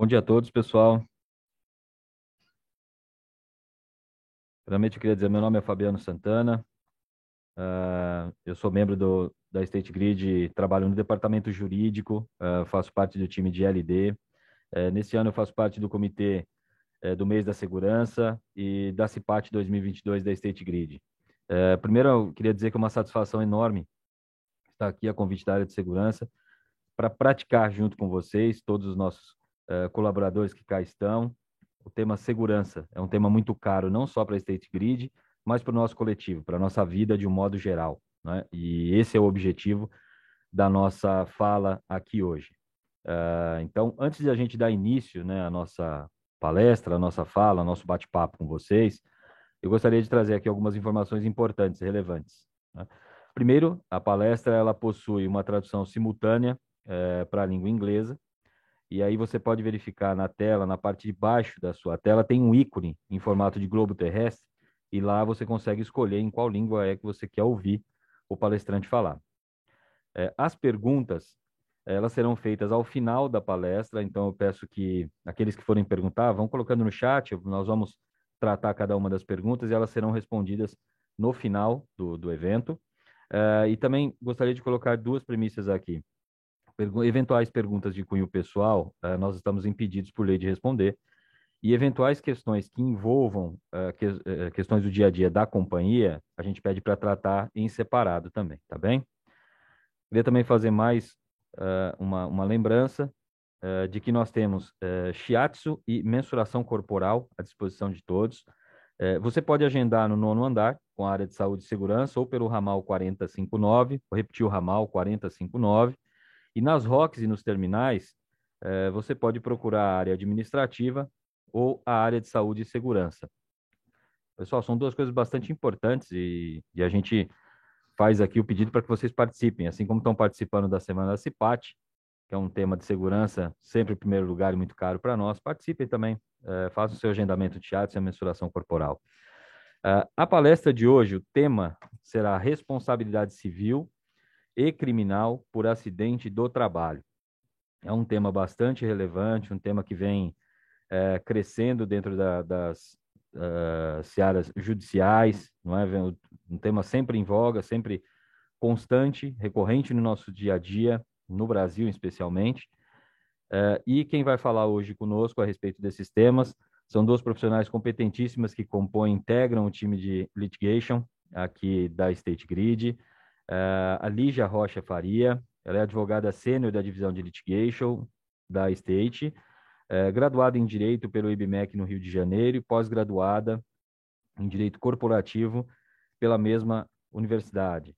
Bom dia a todos, pessoal. Primeiramente, eu queria dizer, meu nome é Fabiano Santana. Eu sou membro da State Grid, trabalho no departamento jurídico, faço parte do time de LD. Nesse ano, eu faço parte do comitê do mês da segurança e da CIPAT 2022 da State Grid. Primeiro, eu queria dizer que é uma satisfação enorme estar aqui a convite da área de segurança para praticar junto com vocês, todos os nossos colaboradores que cá estão, o tema segurança. É um tema muito caro, não só para a State Grid, mas para o nosso coletivo, para a nossa vida de um modo geral, né? E esse é o objetivo da nossa fala aqui hoje. Então, antes de a gente dar início, né, à nossa palestra, à nossa fala, ao nosso bate-papo com vocês, eu gostaria de trazer aqui algumas informações importantes, relevantes, né? Primeiro, a palestra ela possui uma tradução simultânea para a língua inglesa, e aí você pode verificar na tela, na parte de baixo da sua tela, tem um ícone em formato de globo terrestre, e lá você consegue escolher em qual língua é que você quer ouvir o palestrante falar. As perguntas, elas serão feitas ao final da palestra, então eu peço que aqueles que forem perguntar, vão colocando no chat, nós vamos tratar cada uma das perguntas e elas serão respondidas no final do evento. E também gostaria de colocar duas premissas aqui. Eventuais perguntas de cunho pessoal, nós estamos impedidos por lei de responder, e eventuais questões que envolvam questões do dia a dia da companhia, a gente pede para tratar em separado também, tá bem? Queria também fazer mais uma lembrança de que nós temos shiatsu e mensuração corporal à disposição de todos. Você pode agendar no nono andar, com a área de saúde e segurança, ou pelo ramal 4059, vou repetir o ramal 4059, e nas ROCs e nos terminais, você pode procurar a área administrativa ou a área de saúde e segurança. Pessoal, são duas coisas bastante importantes e a gente faz aqui o pedido para que vocês participem, assim como estão participando da Semana da CIPAT, que é um tema de segurança sempre em primeiro lugar e muito caro para nós. Participem também, façam o seu agendamento de teatro e a mensuração corporal. A palestra de hoje, o tema será responsabilidade civil e criminal por acidente do trabalho. É um tema bastante relevante, um tema que vem crescendo dentro das searas judiciais, não é? Um tema sempre em voga, sempre constante, recorrente no nosso dia a dia, no Brasil especialmente. E quem vai falar hoje conosco a respeito desses temas são duas profissionais competentíssimas que compõem, integram o time de litigation aqui da State Grid. A Lígia Rocha Faria, ela é advogada sênior da divisão de litigation da State, graduada em Direito pelo IBMEC no Rio de Janeiro e pós-graduada em Direito Corporativo pela mesma universidade.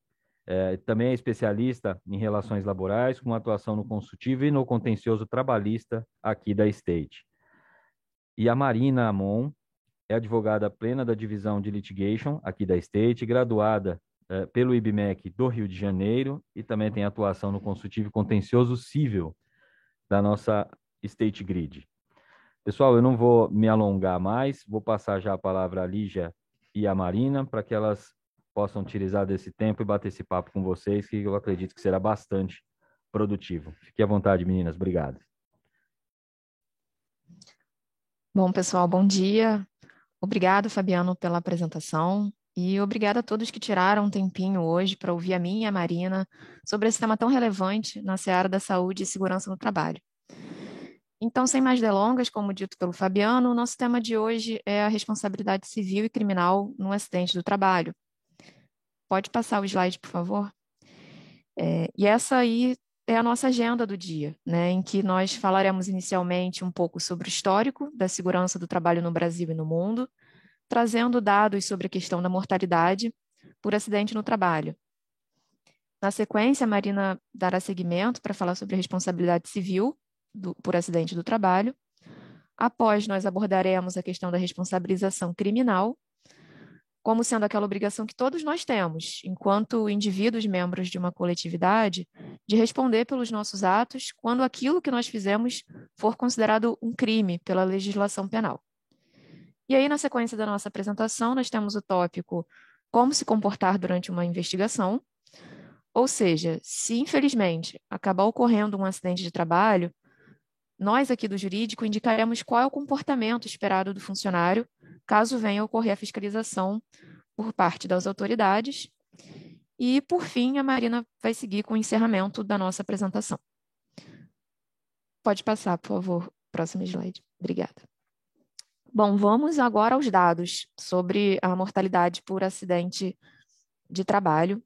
Também é especialista em relações laborais, com atuação no consultivo e no contencioso trabalhista aqui da State. E a Marina Amon é advogada plena da divisão de litigation aqui da State, graduada pelo IBMEC do Rio de Janeiro e também tem atuação no consultivo e contencioso civil da nossa State Grid. Pessoal, eu não vou me alongar mais, vou passar já a palavra à Lígia e à Marina para que elas possam utilizar desse tempo e bater esse papo com vocês, que eu acredito que será bastante produtivo. Fique à vontade, meninas. Obrigado. Bom, pessoal, bom dia. Obrigado, Fabiano, pela apresentação e obrigada a todos que tiraram um tempinho hoje para ouvir a mim e a Marina sobre esse tema tão relevante na seara da saúde e segurança no trabalho. Então, sem mais delongas, como dito pelo Fabiano, o nosso tema de hoje é a responsabilidade civil e criminal no acidente do trabalho. Pode passar o slide, por favor? E essa aí é a nossa agenda do dia, né, em que nós falaremos inicialmente um pouco sobre o histórico da segurança do trabalho no Brasil e no mundo, trazendo dados sobre a questão da mortalidade por acidente no trabalho. Na sequência, a Marina dará seguimento para falar sobre a responsabilidade civil por acidente do trabalho. Após, nós abordaremos a questão da responsabilização criminal, como sendo aquela obrigação que todos nós temos, enquanto indivíduos membros de uma coletividade, de responder pelos nossos atos quando aquilo que nós fizemos for considerado um crime pela legislação penal. E aí, na sequência da nossa apresentação, nós temos o tópico como se comportar durante uma investigação, ou seja, se infelizmente acabar ocorrendo um acidente de trabalho, nós aqui do jurídico indicaremos qual é o comportamento esperado do funcionário caso venha a ocorrer a fiscalização por parte das autoridades. E, por fim, a Marina vai seguir com o encerramento da nossa apresentação. Pode passar, por favor, próximo slide. Obrigada. Bom, vamos agora aos dados sobre a mortalidade por acidente de trabalho,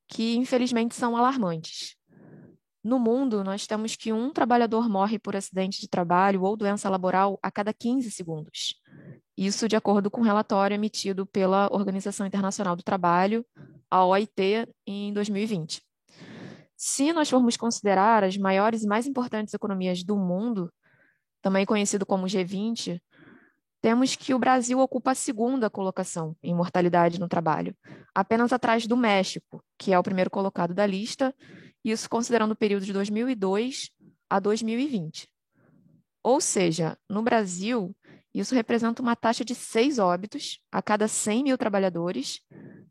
que infelizmente são alarmantes. No mundo, nós temos que um trabalhador morre por acidente de trabalho ou doença laboral a cada 15 segundos. Isso de acordo com um relatório emitido pela Organização Internacional do Trabalho, a OIT, em 2020. Se nós formos considerar as maiores e mais importantes economias do mundo, também conhecido como G20, temos que o Brasil ocupa a segunda colocação em mortalidade no trabalho, apenas atrás do México, que é o primeiro colocado da lista, isso considerando o período de 2002 a 2020. Ou seja, no Brasil, isso representa uma taxa de 6 óbitos a cada 100 mil trabalhadores,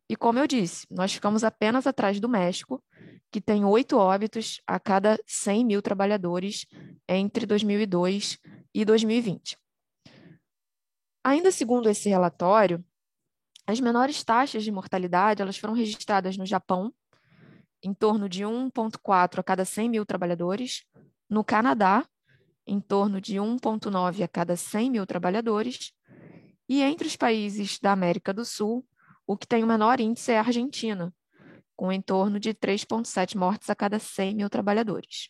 e como eu disse, nós ficamos apenas atrás do México, que tem 8 óbitos a cada 100 mil trabalhadores entre 2002 e 2020. Ainda segundo esse relatório, as menores taxas de mortalidade elas foram registradas no Japão, em torno de 1,4 a cada 100 mil trabalhadores, no Canadá, em torno de 1,9 a cada 100 mil trabalhadores, e entre os países da América do Sul, o que tem o menor índice é a Argentina, com em torno de 3,7 mortes a cada 100 mil trabalhadores.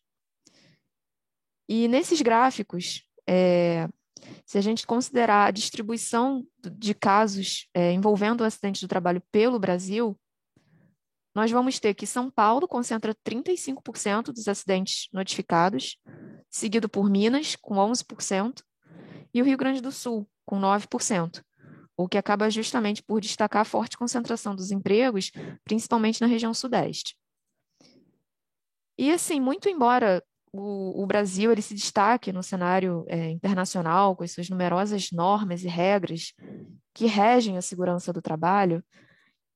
E nesses gráficos, se a gente considerar a distribuição de casos envolvendo o acidente do trabalho pelo Brasil, nós vamos ter que São Paulo concentra 35% dos acidentes notificados, seguido por Minas, com 11%, e o Rio Grande do Sul, com 9%, o que acaba justamente por destacar a forte concentração dos empregos, principalmente na região sudeste. E assim, muito embora o Brasil ele se destaque no cenário internacional, com as suas numerosas normas e regras que regem a segurança do trabalho,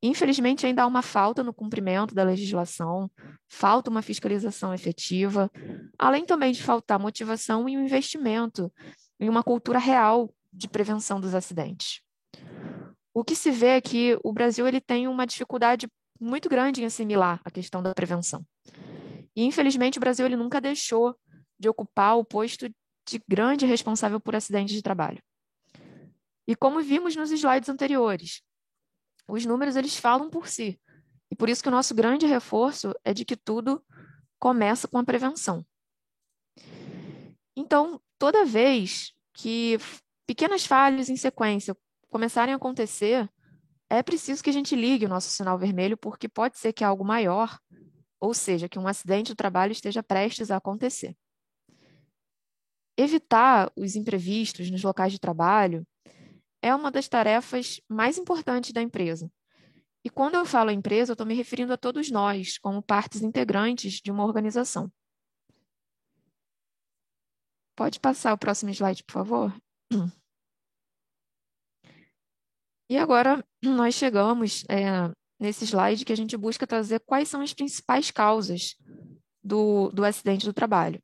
infelizmente, ainda há uma falta no cumprimento da legislação, falta uma fiscalização efetiva, além também de faltar motivação e um investimento em uma cultura real de prevenção dos acidentes. O que se vê é que o Brasil ele tem uma dificuldade muito grande em assimilar a questão da prevenção. E, infelizmente, o Brasil ele nunca deixou de ocupar o posto de grande responsável por acidentes de trabalho. E como vimos nos slides anteriores, os números eles falam por si. E por isso que o nosso grande reforço é de que tudo começa com a prevenção. Então, toda vez que pequenas falhas em sequência começarem a acontecer, é preciso que a gente ligue o nosso sinal vermelho, porque pode ser que algo maior, ou seja, que um acidente do trabalho esteja prestes a acontecer. Evitar os imprevistos nos locais de trabalho é uma das tarefas mais importantes da empresa. E quando eu falo empresa, eu estou me referindo a todos nós, como partes integrantes de uma organização. Pode passar o próximo slide, por favor? E agora nós chegamos nesse slide que a gente busca trazer quais são as principais causas do acidente do trabalho.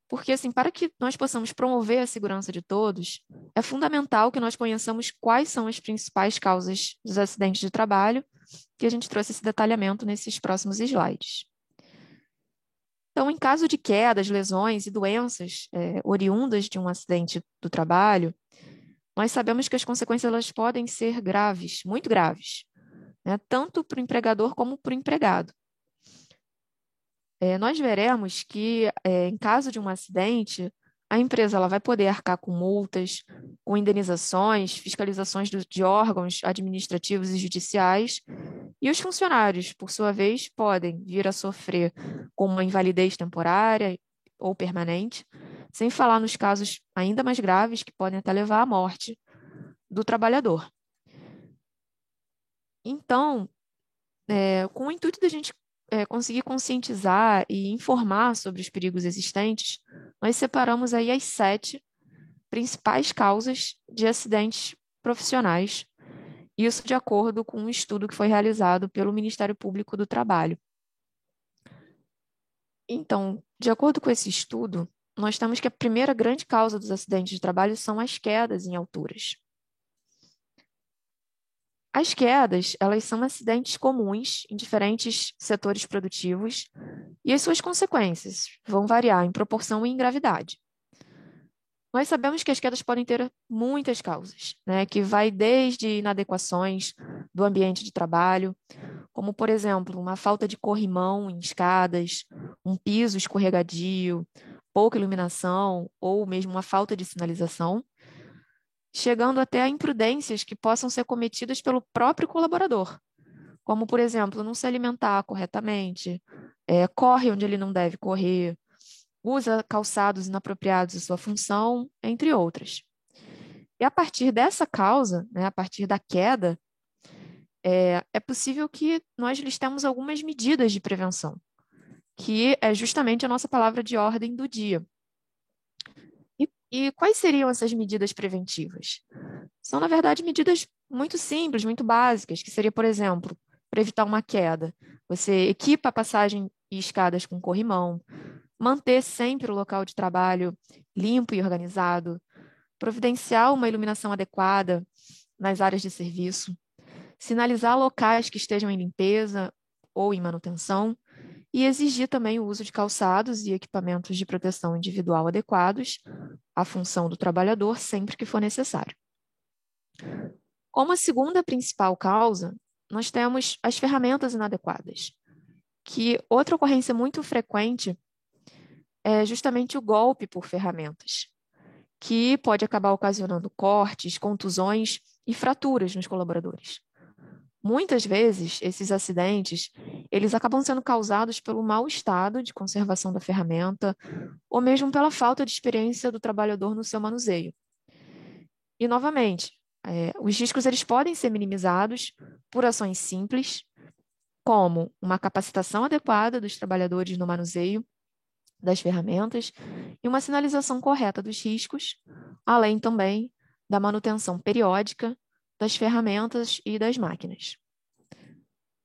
Porque, assim, para que nós possamos promover a segurança de todos, é fundamental que nós conheçamos quais são as principais causas dos acidentes de trabalho, que a gente trouxe esse detalhamento nesses próximos slides. Então, em caso de quedas, lesões e doenças oriundas de um acidente do trabalho, nós sabemos que as consequências elas podem ser graves, muito graves, né? Tanto para o empregador como para o empregado. Nós veremos que, em caso de um acidente, a empresa ela vai poder arcar com multas, com indenizações, fiscalizações de órgãos administrativos e judiciais, e os funcionários, por sua vez, podem vir a sofrer com uma invalidez temporária ou permanente, sem falar nos casos ainda mais graves que podem até levar à morte do trabalhador. Então, com o intuito da gente conseguir conscientizar e informar sobre os perigos existentes, nós separamos aí as 7 principais causas de acidentes profissionais, isso de acordo com um estudo que foi realizado pelo Ministério Público do Trabalho. Então, de acordo com esse estudo, nós temos que a primeira grande causa dos acidentes de trabalho são as quedas em alturas. As quedas, elas são acidentes comuns em diferentes setores produtivos e as suas consequências vão variar em proporção e em gravidade. Nós sabemos que as quedas podem ter muitas causas, né, que vai desde inadequações do ambiente de trabalho, como, por exemplo, uma falta de corrimão em escadas, um piso escorregadio, pouca iluminação ou mesmo uma falta de sinalização, chegando até a imprudências que possam ser cometidas pelo próprio colaborador, como, por exemplo, não se alimentar corretamente, corre onde ele não deve correr, usa calçados inapropriados à sua função, entre outras. E a partir dessa causa, né, a partir da queda, é possível que nós listemos algumas medidas de prevenção, que é justamente a nossa palavra de ordem do dia. E quais seriam essas medidas preventivas? São, na verdade, medidas muito simples, muito básicas, que seria, por exemplo, para evitar uma queda. Você equipa a passagem e escadas com corrimão, manter sempre o local de trabalho limpo e organizado, providenciar uma iluminação adequada nas áreas de serviço, sinalizar locais que estejam em limpeza ou em manutenção e exigir também o uso de calçados e equipamentos de proteção individual adequados à função do trabalhador sempre que for necessário. Como a segunda principal causa, nós temos as ferramentas inadequadas, que outra ocorrência muito frequente é justamente o golpe por ferramentas, que pode acabar ocasionando cortes, contusões e fraturas nos colaboradores. Muitas vezes, esses acidentes, eles acabam sendo causados pelo mau estado de conservação da ferramenta ou mesmo pela falta de experiência do trabalhador no seu manuseio. E, novamente, os riscos eles podem ser minimizados por ações simples, como uma capacitação adequada dos trabalhadores no manuseio das ferramentas e uma sinalização correta dos riscos, além também da manutenção periódica das ferramentas e das máquinas.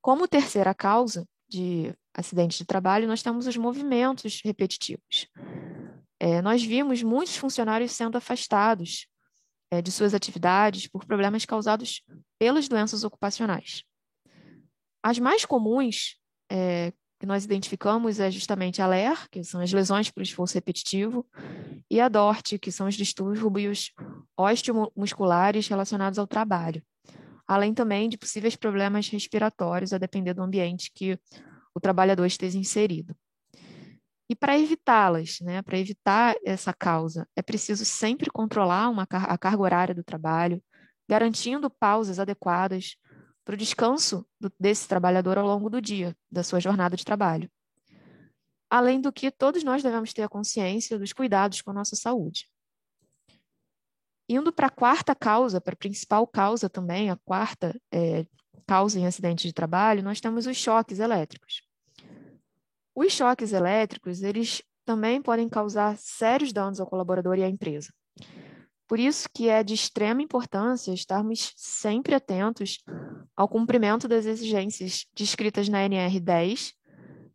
Como terceira causa de acidentes de trabalho, nós temos os movimentos repetitivos. Nós vimos muitos funcionários sendo afastados de suas atividades por problemas causados pelas doenças ocupacionais. As mais comuns que nós identificamos é justamente a LER, que são as lesões por esforço repetitivo, e a DORT, que são os distúrbios osteomusculares relacionados ao trabalho, além também de possíveis problemas respiratórios, a depender do ambiente que o trabalhador esteja inserido. E para evitá-las, né, para evitar essa causa, é preciso sempre controlar a carga horária do trabalho, garantindo pausas adequadas para o descanso desse trabalhador ao longo do dia, da sua jornada de trabalho. Além do que, todos nós devemos ter a consciência dos cuidados com a nossa saúde. Indo para a quarta causa, para a principal causa também, a quarta causa em acidente de trabalho, nós temos os choques elétricos. Os choques elétricos, eles também podem causar sérios danos ao colaborador e à empresa. Por isso que é de extrema importância estarmos sempre atentos ao cumprimento das exigências descritas na NR 10.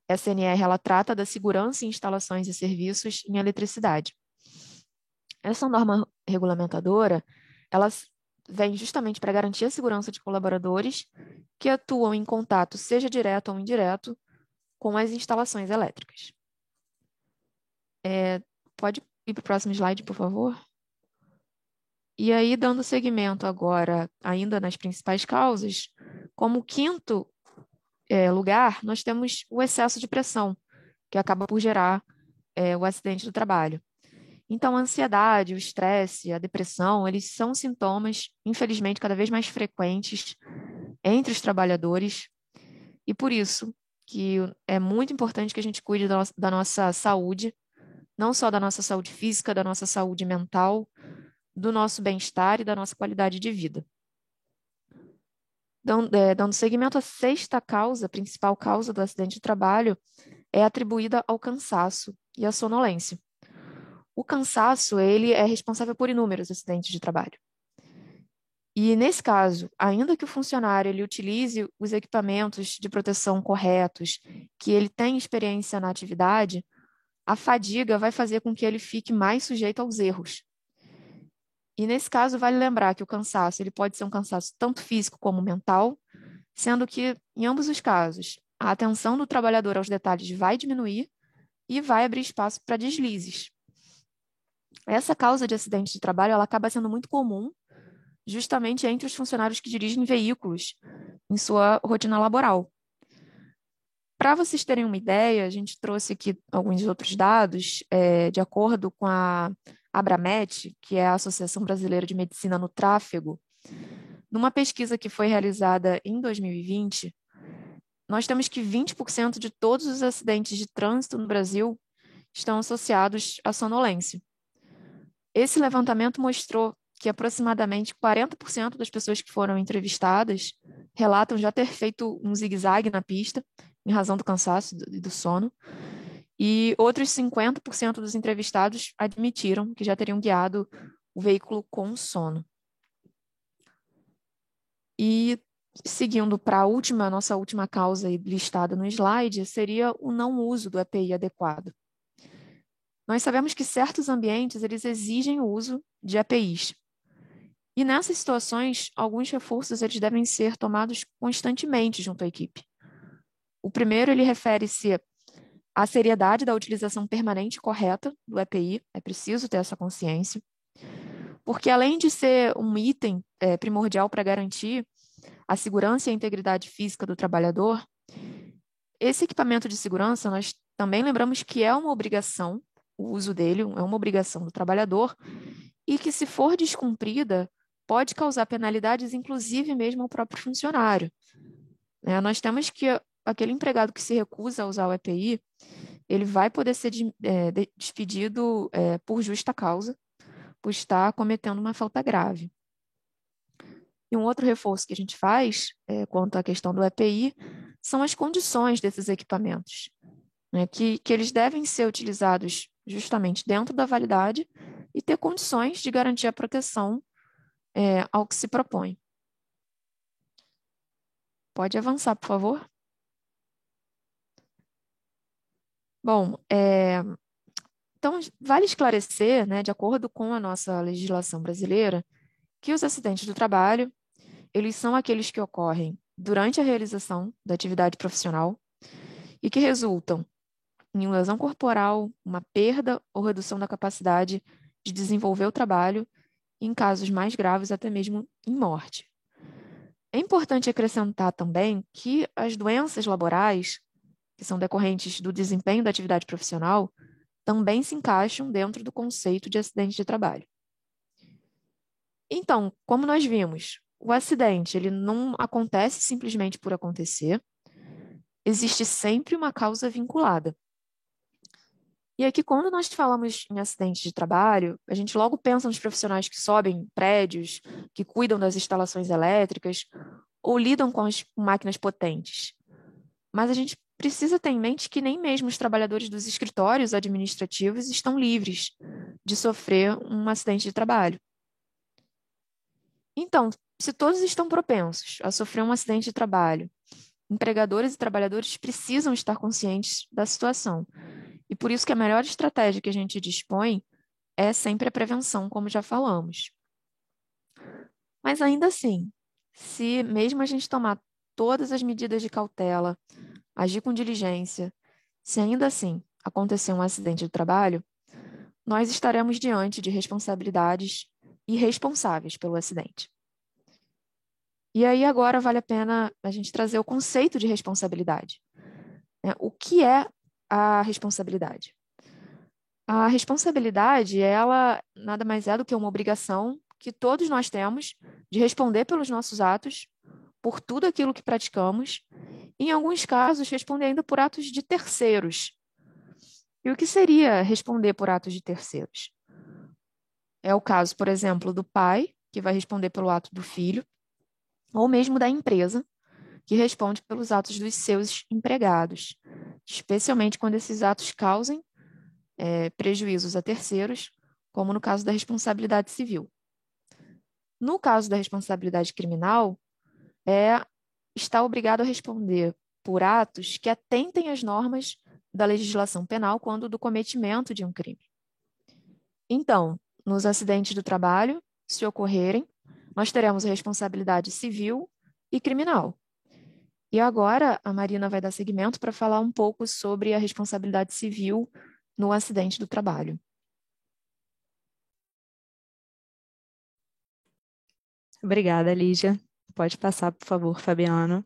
Essa NR ela trata da segurança em instalações e serviços em eletricidade. Essa norma regulamentadora, ela vem justamente para garantir a segurança de colaboradores que atuam em contato, seja direto ou indireto, com as instalações elétricas. Pode ir para o próximo slide, por favor? E aí, dando seguimento agora, ainda nas principais causas, como quinto lugar, nós temos o excesso de pressão, que acaba por gerar o acidente do trabalho. Então, a ansiedade, o estresse, a depressão, eles são sintomas, infelizmente, cada vez mais frequentes entre os trabalhadores, e por isso que é muito importante que a gente cuide da nossa saúde, não só da nossa saúde física, da nossa saúde mental, do nosso bem-estar e da nossa qualidade de vida. Dando seguimento à sexta causa, a principal causa do acidente de trabalho, é atribuída ao cansaço e à sonolência. O cansaço, ele é responsável por inúmeros acidentes de trabalho. E, nesse caso, ainda que o funcionário ele utilize os equipamentos de proteção corretos, que ele tem experiência na atividade, a fadiga vai fazer com que ele fique mais sujeito aos erros. E nesse caso, vale lembrar que o cansaço ele pode ser um cansaço tanto físico como mental, sendo que, em ambos os casos, a atenção do trabalhador aos detalhes vai diminuir e vai abrir espaço para deslizes. Essa causa de acidente de trabalho ela acaba sendo muito comum justamente entre os funcionários que dirigem veículos em sua rotina laboral. Para vocês terem uma ideia, a gente trouxe aqui alguns outros dados, de acordo com a Abramet, que é a Associação Brasileira de Medicina no Tráfego, numa pesquisa que foi realizada em 2020, nós temos que 20% de todos os acidentes de trânsito no Brasil estão associados à sonolência. Esse levantamento mostrou que aproximadamente 40% das pessoas que foram entrevistadas relatam já ter feito um zigue-zague na pista, em razão do cansaço e do sono, e outros 50% dos entrevistados admitiram que já teriam guiado o veículo com sono. E seguindo para a nossa última causa aí listada no slide, seria o não uso do EPI adequado. Nós sabemos que certos ambientes eles exigem o uso de EPIs. E nessas situações, alguns reforços eles devem ser tomados constantemente junto à equipe. O primeiro, ele refere-se à seriedade da utilização permanente e correta do EPI, é preciso ter essa consciência, porque além de ser um item primordial para garantir a segurança e a integridade física do trabalhador, esse equipamento de segurança, nós também lembramos que é uma obrigação, o uso dele é uma obrigação do trabalhador, e que se for descumprida, pode causar penalidades, inclusive mesmo ao próprio funcionário. Nós temos que aquele empregado que se recusa a usar o EPI, ele vai poder ser despedido por justa causa, por estar cometendo uma falta grave. E um outro reforço que a gente faz quanto à questão do EPI são as condições desses equipamentos, né, que eles devem ser utilizados justamente dentro da validade e ter condições de garantir a proteção ao que se propõe. Pode avançar, por favor. Bom, então vale esclarecer, né, de acordo com a nossa legislação brasileira, que os acidentes do trabalho, eles são aqueles que ocorrem durante a realização da atividade profissional e que resultam em uma lesão corporal, uma perda ou redução da capacidade de desenvolver o trabalho, e em casos mais graves, até mesmo em morte. É importante acrescentar também que as doenças laborais, que são decorrentes do desempenho da atividade profissional, também se encaixam dentro do conceito de acidente de trabalho. Então, como nós vimos, o acidente ele não acontece simplesmente por acontecer, existe sempre uma causa vinculada. E aqui, quando nós falamos em acidente de trabalho, a gente logo pensa nos profissionais que sobem prédios, que cuidam das instalações elétricas ou lidam com as máquinas potentes. Mas a gente precisa ter em mente que nem mesmo os trabalhadores dos escritórios administrativos estão livres de sofrer um acidente de trabalho. Então, se todos estão propensos a sofrer um acidente de trabalho, empregadores e trabalhadores precisam estar conscientes da situação. E por isso que a melhor estratégia que a gente dispõe é sempre a prevenção, como já falamos. Mas ainda assim, se mesmo a gente tomar todas as medidas de cautela, agir com diligência, se ainda assim acontecer um acidente de trabalho, nós estaremos diante de responsabilidades irresponsáveis pelo acidente. E aí agora vale a pena a gente trazer o conceito de responsabilidade. O que é a responsabilidade? A responsabilidade, ela nada mais é do que uma obrigação que todos nós temos de responder pelos nossos atos, por tudo aquilo que praticamos, e, em alguns casos, responder ainda por atos de terceiros. E o que seria responder por atos de terceiros? É o caso, por exemplo, do pai, que vai responder pelo ato do filho, ou mesmo da empresa, que responde pelos atos dos seus empregados, especialmente quando esses atos causem prejuízos a terceiros, como no caso da responsabilidade civil. No caso da responsabilidade criminal, está obrigado a responder por atos que atentem às normas da legislação penal quanto do cometimento de um crime. Então, nos acidentes do trabalho, se ocorrerem, nós teremos responsabilidade civil e criminal. E agora a Marina vai dar seguimento para falar um pouco sobre a responsabilidade civil no acidente do trabalho. Obrigada, Lígia. Pode passar, por favor, Fabiano.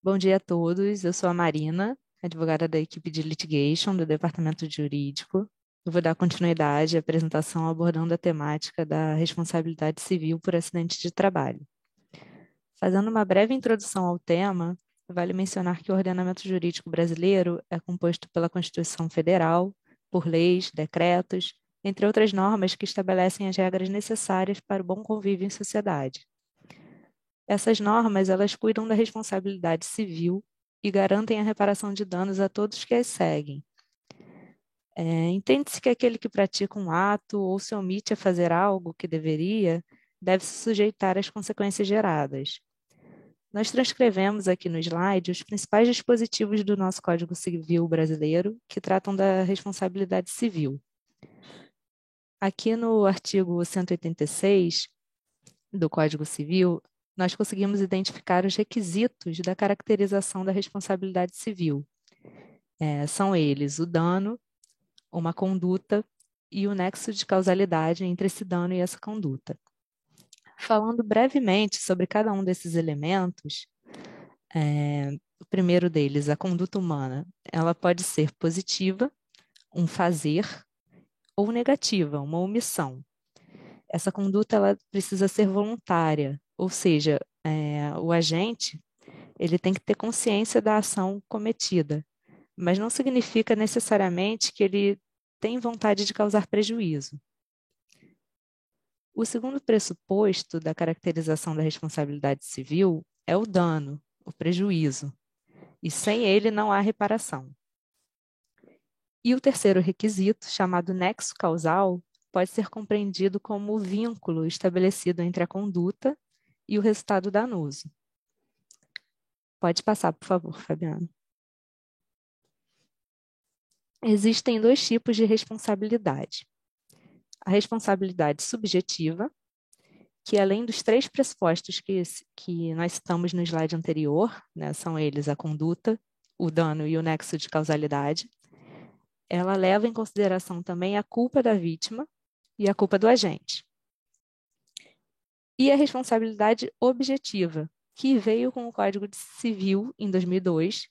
Bom dia a todos. Eu sou a Marina, advogada da equipe de litigation do Departamento Jurídico. Eu vou dar continuidade à apresentação abordando a temática da responsabilidade civil por acidente de trabalho. Fazendo uma breve introdução ao tema, vale mencionar que o ordenamento jurídico brasileiro é composto pela Constituição Federal, por leis, decretos, entre outras normas que estabelecem as regras necessárias para o bom convívio em sociedade. Essas normas, elas cuidam da responsabilidade civil e garantem a reparação de danos a todos que as seguem. Entende-se que aquele que pratica um ato ou se omite a fazer algo que deveria, deve se sujeitar às consequências geradas. Nós transcrevemos aqui no slide os principais dispositivos do nosso Código Civil brasileiro que tratam da responsabilidade civil. Aqui no artigo 186 do Código Civil, nós conseguimos identificar os requisitos da caracterização da responsabilidade civil. São eles o dano, uma conduta e o nexo de causalidade entre esse dano e essa conduta. Falando brevemente sobre cada um desses elementos, o primeiro deles, a conduta humana, ela pode ser positiva, um fazer, ou negativa, uma omissão. Essa conduta ela precisa ser voluntária, ou seja, o agente ele tem que ter consciência da ação cometida, mas não significa necessariamente que ele tem vontade de causar prejuízo. O segundo pressuposto da caracterização da responsabilidade civil é o dano, o prejuízo, e sem ele não há reparação. E o terceiro requisito, chamado nexo causal, pode ser compreendido como o vínculo estabelecido entre a conduta e o resultado danoso. Pode passar, por favor, Fabiano. Existem dois tipos de responsabilidade. A responsabilidade subjetiva, que além dos três pressupostos que nós citamos no slide anterior, né, são eles a conduta, o dano e o nexo de causalidade, ela leva em consideração também a culpa da vítima e a culpa do agente. E a responsabilidade objetiva, que veio com o Código Civil em 2002,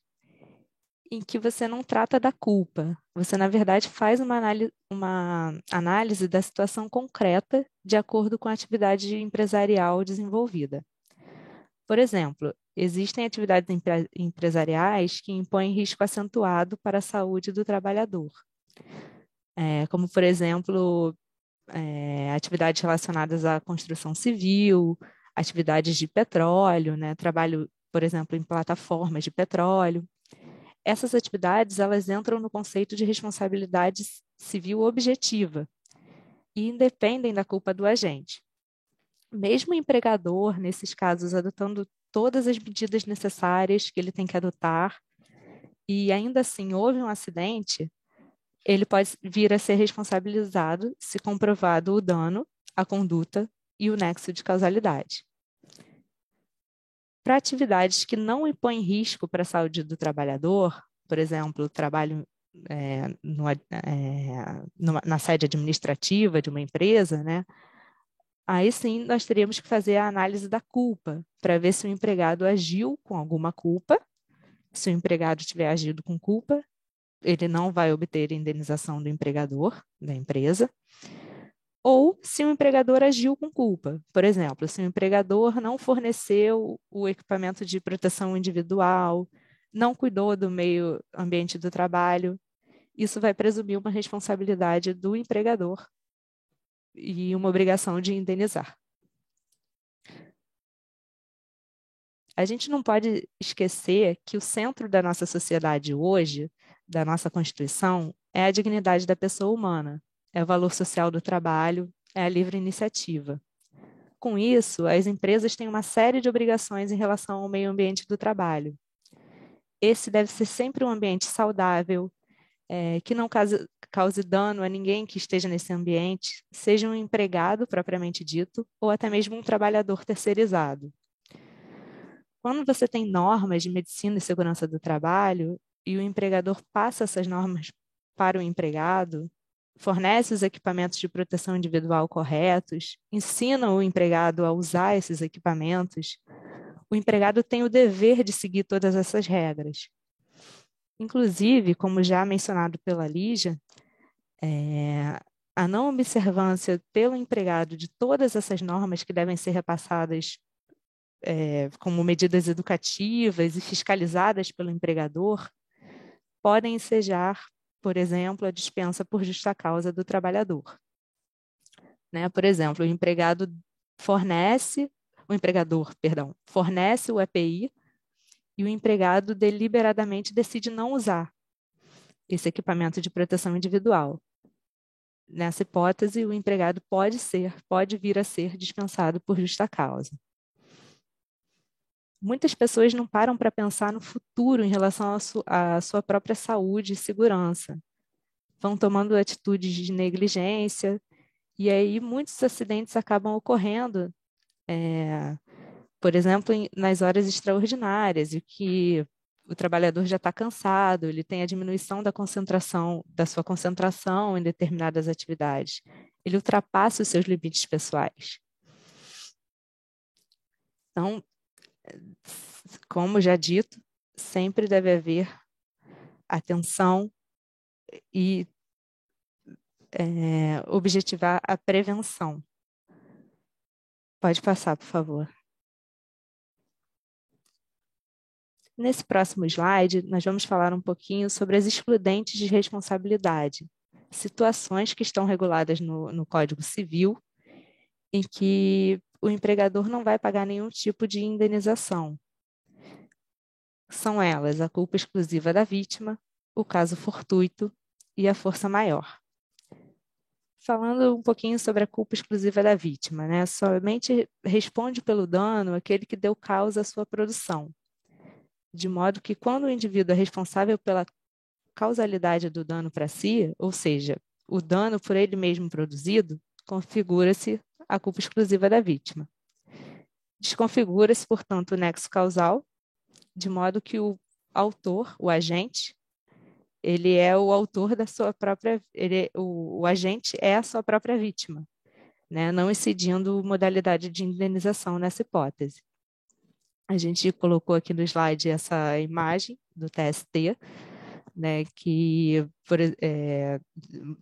em que você não trata da culpa, você, na verdade, faz uma análise da situação concreta de acordo com a atividade empresarial desenvolvida. Por exemplo, existem atividades empresariais que impõem risco acentuado para a saúde do trabalhador, como, por exemplo, atividades relacionadas à construção civil, atividades de petróleo, né, trabalho, por exemplo, em plataformas de petróleo. Essas atividades, elas entram no conceito de responsabilidade civil objetiva e independem da culpa do agente. Mesmo o empregador, nesses casos, adotando todas as medidas necessárias que ele tem que adotar, e ainda assim houve um acidente, ele pode vir a ser responsabilizado se comprovado o dano, a conduta e o nexo de causalidade. Para atividades que não impõem risco para a saúde do trabalhador, por exemplo, trabalho na sede administrativa de uma empresa, né? Aí sim nós teríamos que fazer a análise da culpa, para ver se o empregado agiu com alguma culpa. Se o empregado tiver agido com culpa, ele não vai obter indenização do empregador, da empresa. Ou se o empregador agiu com culpa. Por exemplo, se o empregador não forneceu o equipamento de proteção individual, não cuidou do meio ambiente do trabalho, isso vai presumir uma responsabilidade do empregador e uma obrigação de indenizar. A gente não pode esquecer que o centro da nossa sociedade hoje, da nossa Constituição, é a dignidade da pessoa humana, é o valor social do trabalho, é a livre iniciativa. Com isso, as empresas têm uma série de obrigações em relação ao meio ambiente do trabalho. esse deve ser sempre um ambiente saudável, que não cause dano a ninguém que esteja nesse ambiente, seja um empregado propriamente dito, ou até mesmo um trabalhador terceirizado. Quando você tem normas de medicina e segurança do trabalho, e o empregador passa essas normas para o empregado, fornece os equipamentos de proteção individual corretos, ensina o empregado a usar esses equipamentos, o empregado tem o dever de seguir todas essas regras. Inclusive, como já mencionado pela Lígia, a não observância pelo empregado de todas essas normas que devem ser repassadas como medidas educativas e fiscalizadas pelo empregador, podem ensejar, por exemplo, a dispensa por justa causa do trabalhador. Por exemplo, o empregador fornece o EPI e o empregado deliberadamente decide não usar esse equipamento de proteção individual. Nessa hipótese, o empregado pode vir a ser dispensado por justa causa. Muitas pessoas não param para pensar no futuro em relação à sua própria saúde e segurança. Vão tomando atitudes de negligência e aí muitos acidentes acabam ocorrendo, por exemplo, nas horas extraordinárias, e que o trabalhador já está cansado, ele tem a diminuição da sua concentração em determinadas atividades. Ele ultrapassa os seus limites pessoais. Então, como já dito, sempre deve haver atenção e objetivar a prevenção. Pode passar, por favor. Nesse próximo slide, nós vamos falar um pouquinho sobre as excludentes de responsabilidade, situações que estão reguladas no Código Civil, em que o empregador não vai pagar nenhum tipo de indenização. São elas a culpa exclusiva da vítima, o caso fortuito e a força maior. Falando um pouquinho sobre a culpa exclusiva da vítima, somente responde pelo dano aquele que deu causa à sua produção, de modo que quando o indivíduo é responsável pela causalidade do dano para si, ou seja, o dano por ele mesmo produzido, configura-se a culpa exclusiva da vítima. Desconfigura-se, portanto, o nexo causal, de modo que o autor, o agente, ele é o autor da sua própria... o agente é a sua própria vítima, não incidindo modalidade de indenização nessa hipótese. A gente colocou aqui no slide essa imagem do TST, que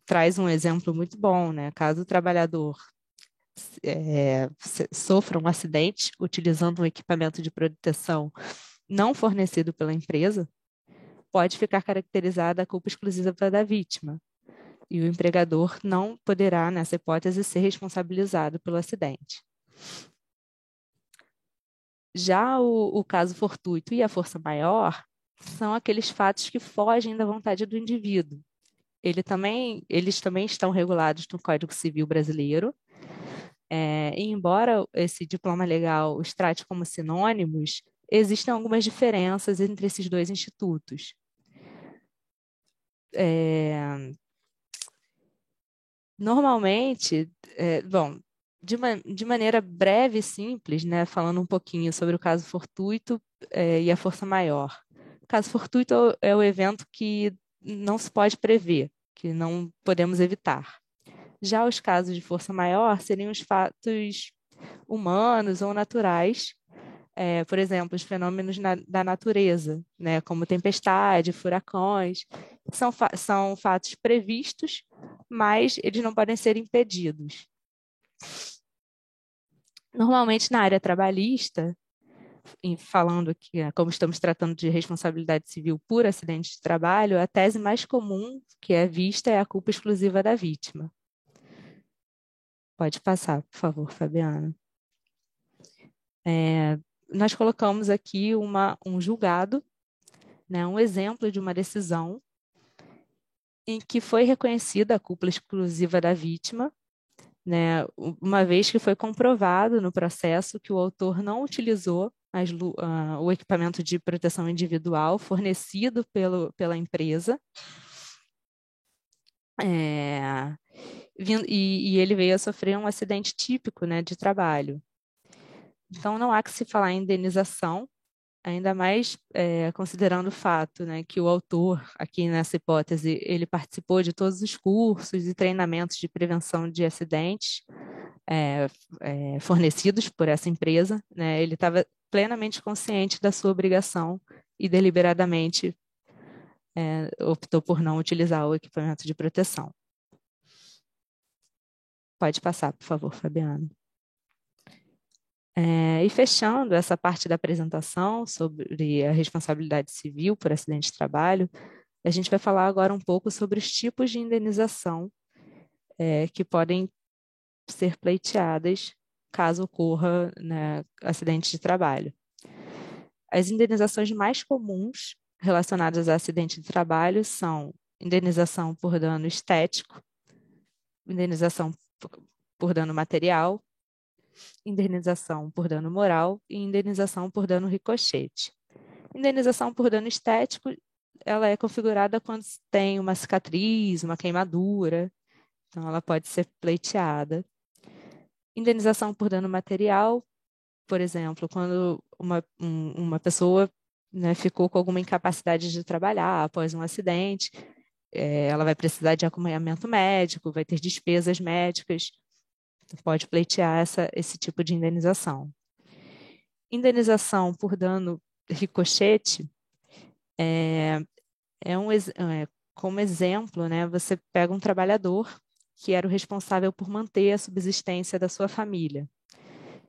traz um exemplo muito bom. Caso o trabalhador sofra um acidente utilizando um equipamento de proteção não fornecido pela empresa, pode ficar caracterizada a culpa exclusiva da vítima, e o empregador não poderá, nessa hipótese, ser responsabilizado pelo acidente. Já o caso fortuito e a força maior são aqueles fatos que fogem da vontade do indivíduo. Eles também estão regulados no Código Civil brasileiro, e embora esse diploma legal os trate como sinônimos, existem algumas diferenças entre esses dois institutos. Normalmente, de maneira breve e simples, falando um pouquinho sobre o caso fortuito e a força maior. O caso fortuito é o evento que não se pode prever, que não podemos evitar. Já os casos de força maior seriam os fatos humanos ou naturais, por exemplo, os fenômenos da natureza, como tempestade, furacões, são fatos previstos, mas eles não podem ser impedidos. Normalmente, na área trabalhista, falando aqui, como estamos tratando de responsabilidade civil por acidente de trabalho, a tese mais comum que é vista é a culpa exclusiva da vítima. Pode passar, por favor, Fabiana. Nós colocamos aqui um julgado, um exemplo de uma decisão em que foi reconhecida a culpa exclusiva da vítima, uma vez que foi comprovado no processo que o autor não utilizou o equipamento de proteção individual fornecido pela empresa. E ele veio a sofrer um acidente típico, né, de trabalho. Então, não há que se falar em indenização, ainda mais considerando o fato, né, que o autor, aqui nessa hipótese, ele participou de todos os cursos e treinamentos de prevenção de acidentes fornecidos por essa empresa, né, ele estava plenamente consciente da sua obrigação e deliberadamente optou por não utilizar o equipamento de proteção. Pode passar, por favor, Fabiano. E fechando essa parte da apresentação sobre a responsabilidade civil por acidente de trabalho, a gente vai falar agora um pouco sobre os tipos de indenização que podem ser pleiteadas caso ocorra, né, acidente de trabalho. As indenizações mais comuns relacionadas a acidente de trabalho são indenização por dano estético, indenização por dano material, indenização por dano moral e indenização por dano ricochete. Indenização por dano estético, ela é configurada quando tem uma cicatriz, uma queimadura, então ela pode ser pleiteada. Indenização por dano material, por exemplo, quando uma pessoa, né, ficou com alguma incapacidade de trabalhar após um acidente, ela vai precisar de acompanhamento médico, vai ter despesas médicas, pode pleitear esse tipo de indenização. Indenização por dano ricochete como exemplo, né, você pega um trabalhador que era o responsável por manter a subsistência da sua família.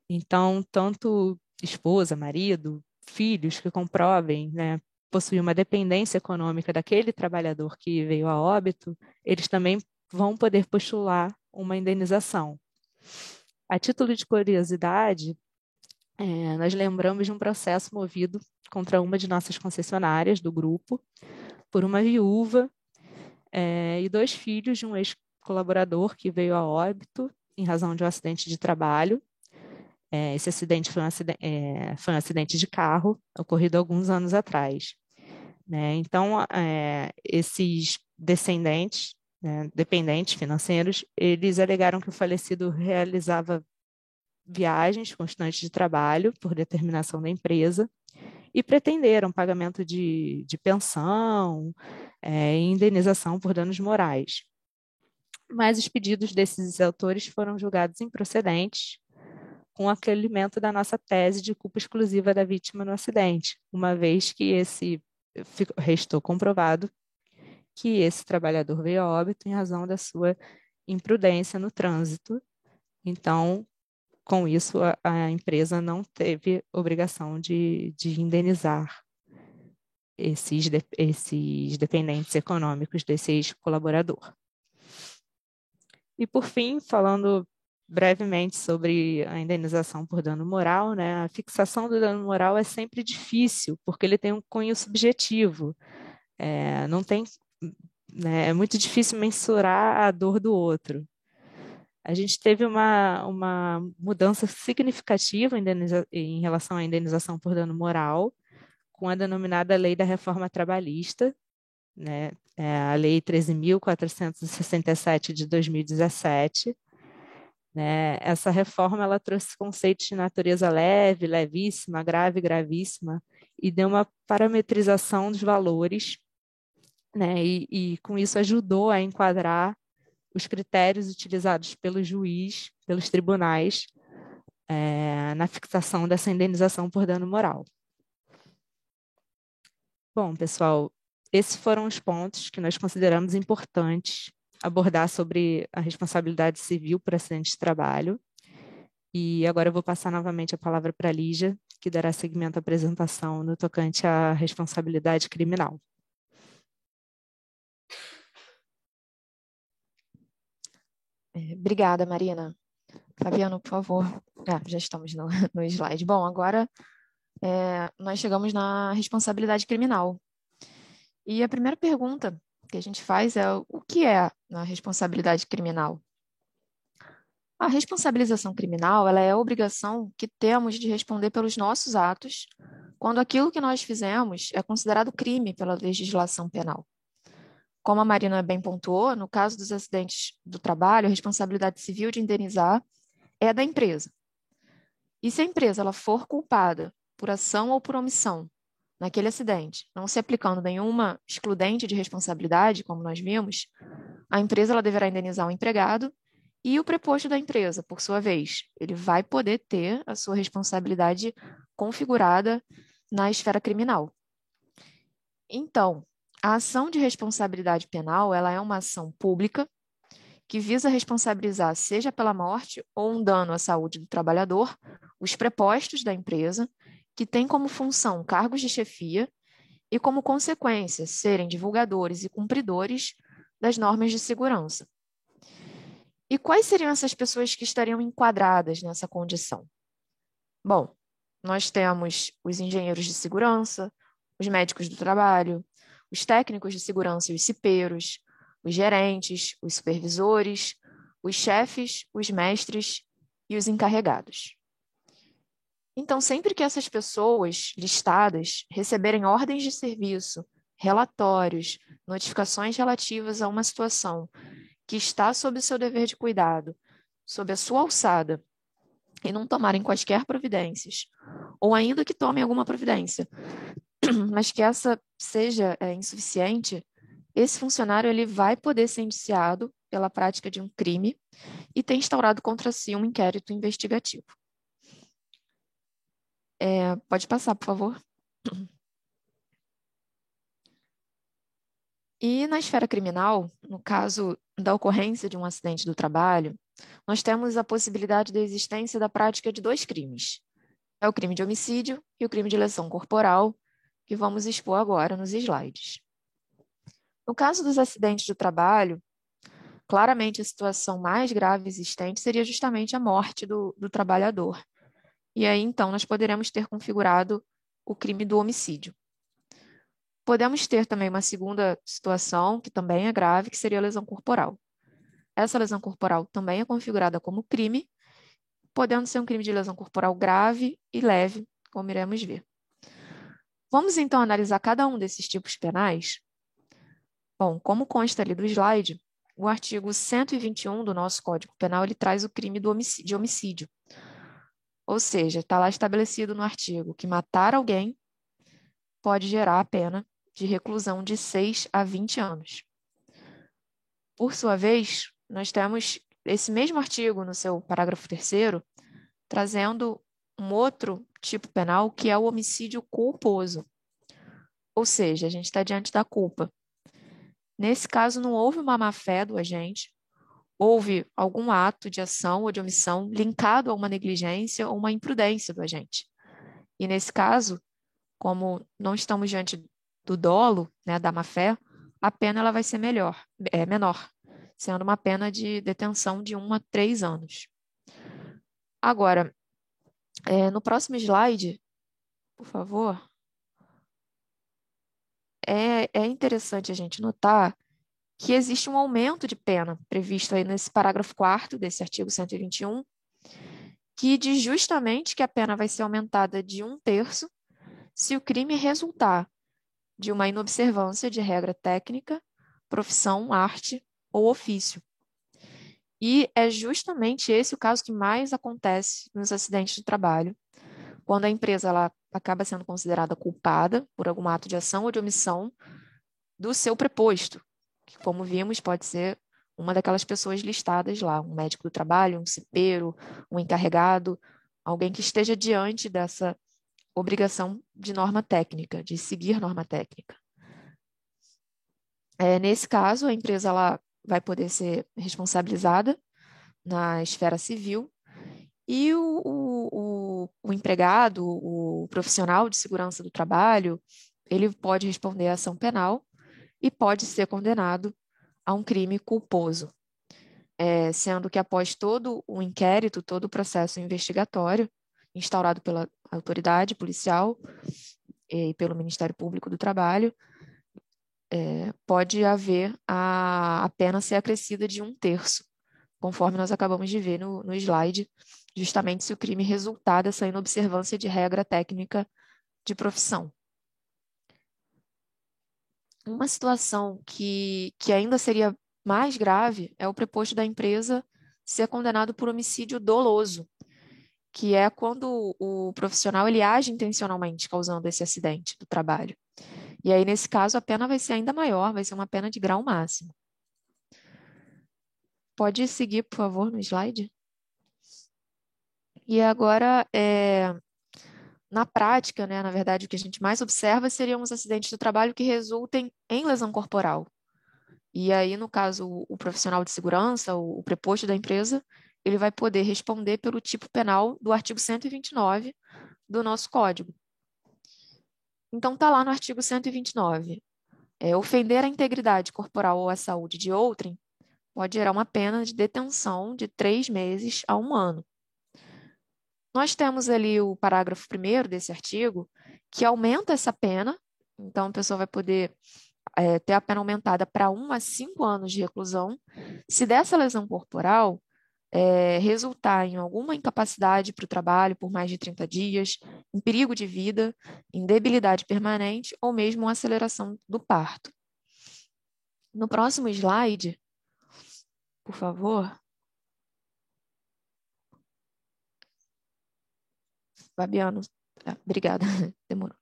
Então, tanto esposa, marido, filhos que comprovem, né, possuir uma dependência econômica daquele trabalhador que veio a óbito, eles também vão poder postular uma indenização. A título de curiosidade, nós lembramos de um processo movido contra uma de nossas concessionárias do grupo, por uma viúva e 2 filhos de um ex-colaborador que veio a óbito em razão de um acidente de trabalho. Esse acidente foi um acidente de carro, ocorrido alguns anos atrás. Né? Então, esses descendentes, né, dependentes financeiros, eles alegaram que o falecido realizava viagens constantes de trabalho por determinação da empresa e pretenderam pagamento de pensão e indenização por danos morais. Mas os pedidos desses autores foram julgados improcedentes com o acolhimento da nossa tese de culpa exclusiva da vítima no acidente, uma vez que restou comprovado que esse trabalhador veio a óbito em razão da sua imprudência no trânsito. Então, com isso, a empresa não teve obrigação de indenizar esses dependentes econômicos desse ex-colaborador. E, por fim, falando brevemente sobre a indenização por dano moral, né? A fixação do dano moral é sempre difícil, porque ele tem um cunho subjetivo. Não tem, né, é muito difícil mensurar a dor do outro. A gente teve uma mudança significativa em relação à indenização por dano moral, com a denominada Lei da Reforma Trabalhista, né? A Lei 13.467 de 2017. Né? Essa reforma ela trouxe conceitos de natureza leve, levíssima, grave, gravíssima, e deu uma parametrização dos valores, né? E com isso ajudou a enquadrar os critérios utilizados pelo juiz, pelos tribunais, na fixação dessa indenização por dano moral. Bom, pessoal, esses foram os pontos que nós consideramos importantes abordar sobre a responsabilidade civil por acidente de trabalho. E agora eu vou passar novamente a palavra para a Lígia, que dará seguimento à apresentação no tocante à responsabilidade criminal. Obrigada, Marina. Fabiano, por favor. Já estamos no slide. Bom, agora nós chegamos na responsabilidade criminal. E a primeira pergunta que a gente faz é o que é a responsabilidade criminal? A responsabilização criminal, ela é a obrigação que temos de responder pelos nossos atos quando aquilo que nós fizemos é considerado crime pela legislação penal. Como a Marina bem pontuou, no caso dos acidentes do trabalho, a responsabilidade civil de indenizar é da empresa. E se a empresa ela for culpada por ação ou por omissão naquele acidente, não se aplicando nenhuma excludente de responsabilidade, como nós vimos, a empresa ela deverá indenizar o empregado e o preposto da empresa, por sua vez, ele vai poder ter a sua responsabilidade configurada na esfera criminal. Então, a ação de responsabilidade penal, ela é uma ação pública que visa responsabilizar, seja pela morte ou um dano à saúde do trabalhador, os prepostos da empresa, que têm como função cargos de chefia e como consequência serem divulgadores e cumpridores das normas de segurança. E quais seriam essas pessoas que estariam enquadradas nessa condição? Bom, nós temos os engenheiros de segurança, os médicos do trabalho, os técnicos de segurança e os cipeiros, os gerentes, os supervisores, os chefes, os mestres e os encarregados. Então, sempre que essas pessoas listadas receberem ordens de serviço, relatórios, notificações relativas a uma situação que está sob o seu dever de cuidado, sob a sua alçada, e não tomarem quaisquer providências, ou ainda que tomem alguma providência, mas que essa seja insuficiente, esse funcionário ele vai poder ser indiciado pela prática de um crime e ter instaurado contra si um inquérito investigativo. Pode passar, por favor. E na esfera criminal, no caso da ocorrência de um acidente do trabalho, nós temos a possibilidade da existência da prática de dois crimes. É o crime de homicídio e o crime de lesão corporal, que vamos expor agora nos slides. No caso dos acidentes do trabalho, claramente a situação mais grave existente seria justamente a morte do trabalhador. E aí, então, nós poderemos ter configurado o crime do homicídio. Podemos ter também uma segunda situação, que também é grave, que seria a lesão corporal. Essa lesão corporal também é configurada como crime, podendo ser um crime de lesão corporal grave e leve, como iremos ver. Vamos, então, analisar cada um desses tipos penais? Bom, como consta ali do slide, o artigo 121 do nosso Código Penal, ele traz o crime de homicídio. Ou seja, está lá estabelecido no artigo que matar alguém pode gerar a pena de reclusão de 6 a 20 anos. Por sua vez, nós temos esse mesmo artigo no seu parágrafo 3º, trazendo um outro tipo penal, que é o homicídio culposo. Ou seja, a gente está diante da culpa. Nesse caso, não houve uma má-fé do agente, houve algum ato de ação ou de omissão linkado a uma negligência ou uma imprudência do agente. E nesse caso, como não estamos diante do dolo, né, da má-fé, a pena ela vai ser menor, sendo uma pena de detenção de 1 a 3 anos. Agora, no próximo slide, por favor, é interessante a gente notar que existe um aumento de pena previsto aí nesse parágrafo 4º desse artigo 121, que diz justamente que a pena vai ser aumentada de 1/3 se o crime resultar de uma inobservância de regra técnica, profissão, arte ou ofício. E é justamente esse o caso que mais acontece nos acidentes de trabalho, quando a empresa ela acaba sendo considerada culpada por algum ato de ação ou de omissão do seu preposto, que, como vimos, pode ser uma daquelas pessoas listadas lá, um médico do trabalho, um cipeiro, um encarregado, alguém que esteja diante dessa obrigação de norma técnica, de seguir norma técnica. Nesse caso, a empresa ela vai poder ser responsabilizada na esfera civil e o empregado, o profissional de segurança do trabalho, ele pode responder à ação penal e pode ser condenado a um crime culposo, sendo que após todo o inquérito, todo o processo investigatório instaurado pela autoridade policial e pelo Ministério Público do Trabalho, pode haver a pena ser acrescida de 1/3 conforme nós acabamos de ver no slide, justamente se o crime resultar dessa inobservância de regra técnica de profissão. Uma situação que ainda seria mais grave é o preposto da empresa ser condenado por homicídio doloso, que é quando o profissional ele age intencionalmente causando esse acidente do trabalho. E aí, nesse caso, a pena vai ser ainda maior, vai ser uma pena de grau máximo. Pode seguir, por favor, no slide. E agora, na prática, né, na verdade, o que a gente mais observa seriam os acidentes do trabalho que resultem em lesão corporal. E aí, no caso, o profissional de segurança, o preposto da empresa, ele vai poder responder pelo tipo penal do artigo 129 do nosso Código. Então, está lá no artigo 129. Ofender a integridade corporal ou a saúde de outrem pode gerar uma pena de detenção de 3 meses a 1 ano. Nós temos ali o parágrafo 1º desse artigo, que aumenta essa pena. Então, a pessoa vai poder ter a pena aumentada para 1 a 5 anos de reclusão, se dessa lesão corporal resultar em alguma incapacidade para o trabalho por mais de 30 dias, em perigo de vida, em debilidade permanente ou mesmo uma aceleração do parto. No próximo slide, por favor. Fabiano, obrigada, demorou.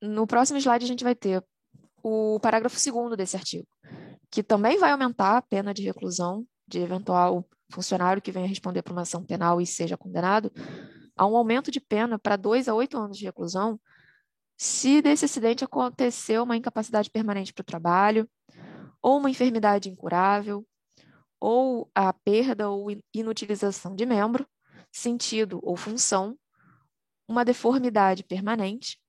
No próximo slide, a gente vai ter o parágrafo 2º desse artigo, que também vai aumentar a pena de reclusão de eventual funcionário que venha responder por uma ação penal e seja condenado, a um aumento de pena para 2 a 8 anos de reclusão, se desse acidente aconteceu uma incapacidade permanente para o trabalho, ou uma enfermidade incurável, ou a perda ou inutilização de membro, sentido ou função, uma deformidade permanente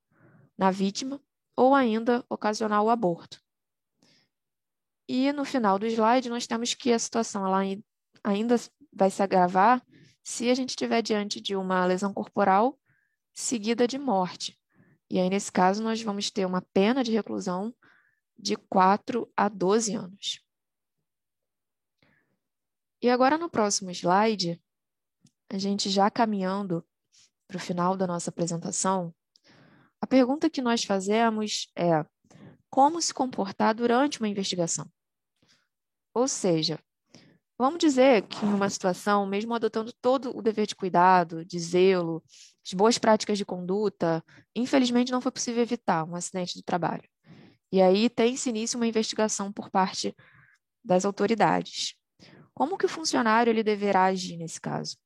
na vítima, ou ainda ocasionar o aborto. E no final do slide, nós temos que a situação ela ainda vai se agravar se a gente estiver diante de uma lesão corporal seguida de morte. E aí, nesse caso, nós vamos ter uma pena de reclusão de 4 a 12 anos. E agora, no próximo slide, a gente já caminhando para o final da nossa apresentação, a pergunta que nós fazemos é: como se comportar durante uma investigação? Ou seja, vamos dizer que em uma situação, mesmo adotando todo o dever de cuidado, de zelo, de boas práticas de conduta, infelizmente não foi possível evitar um acidente do trabalho. E aí tem-se início uma investigação por parte das autoridades. Como que o funcionário ele deverá agir nesse caso?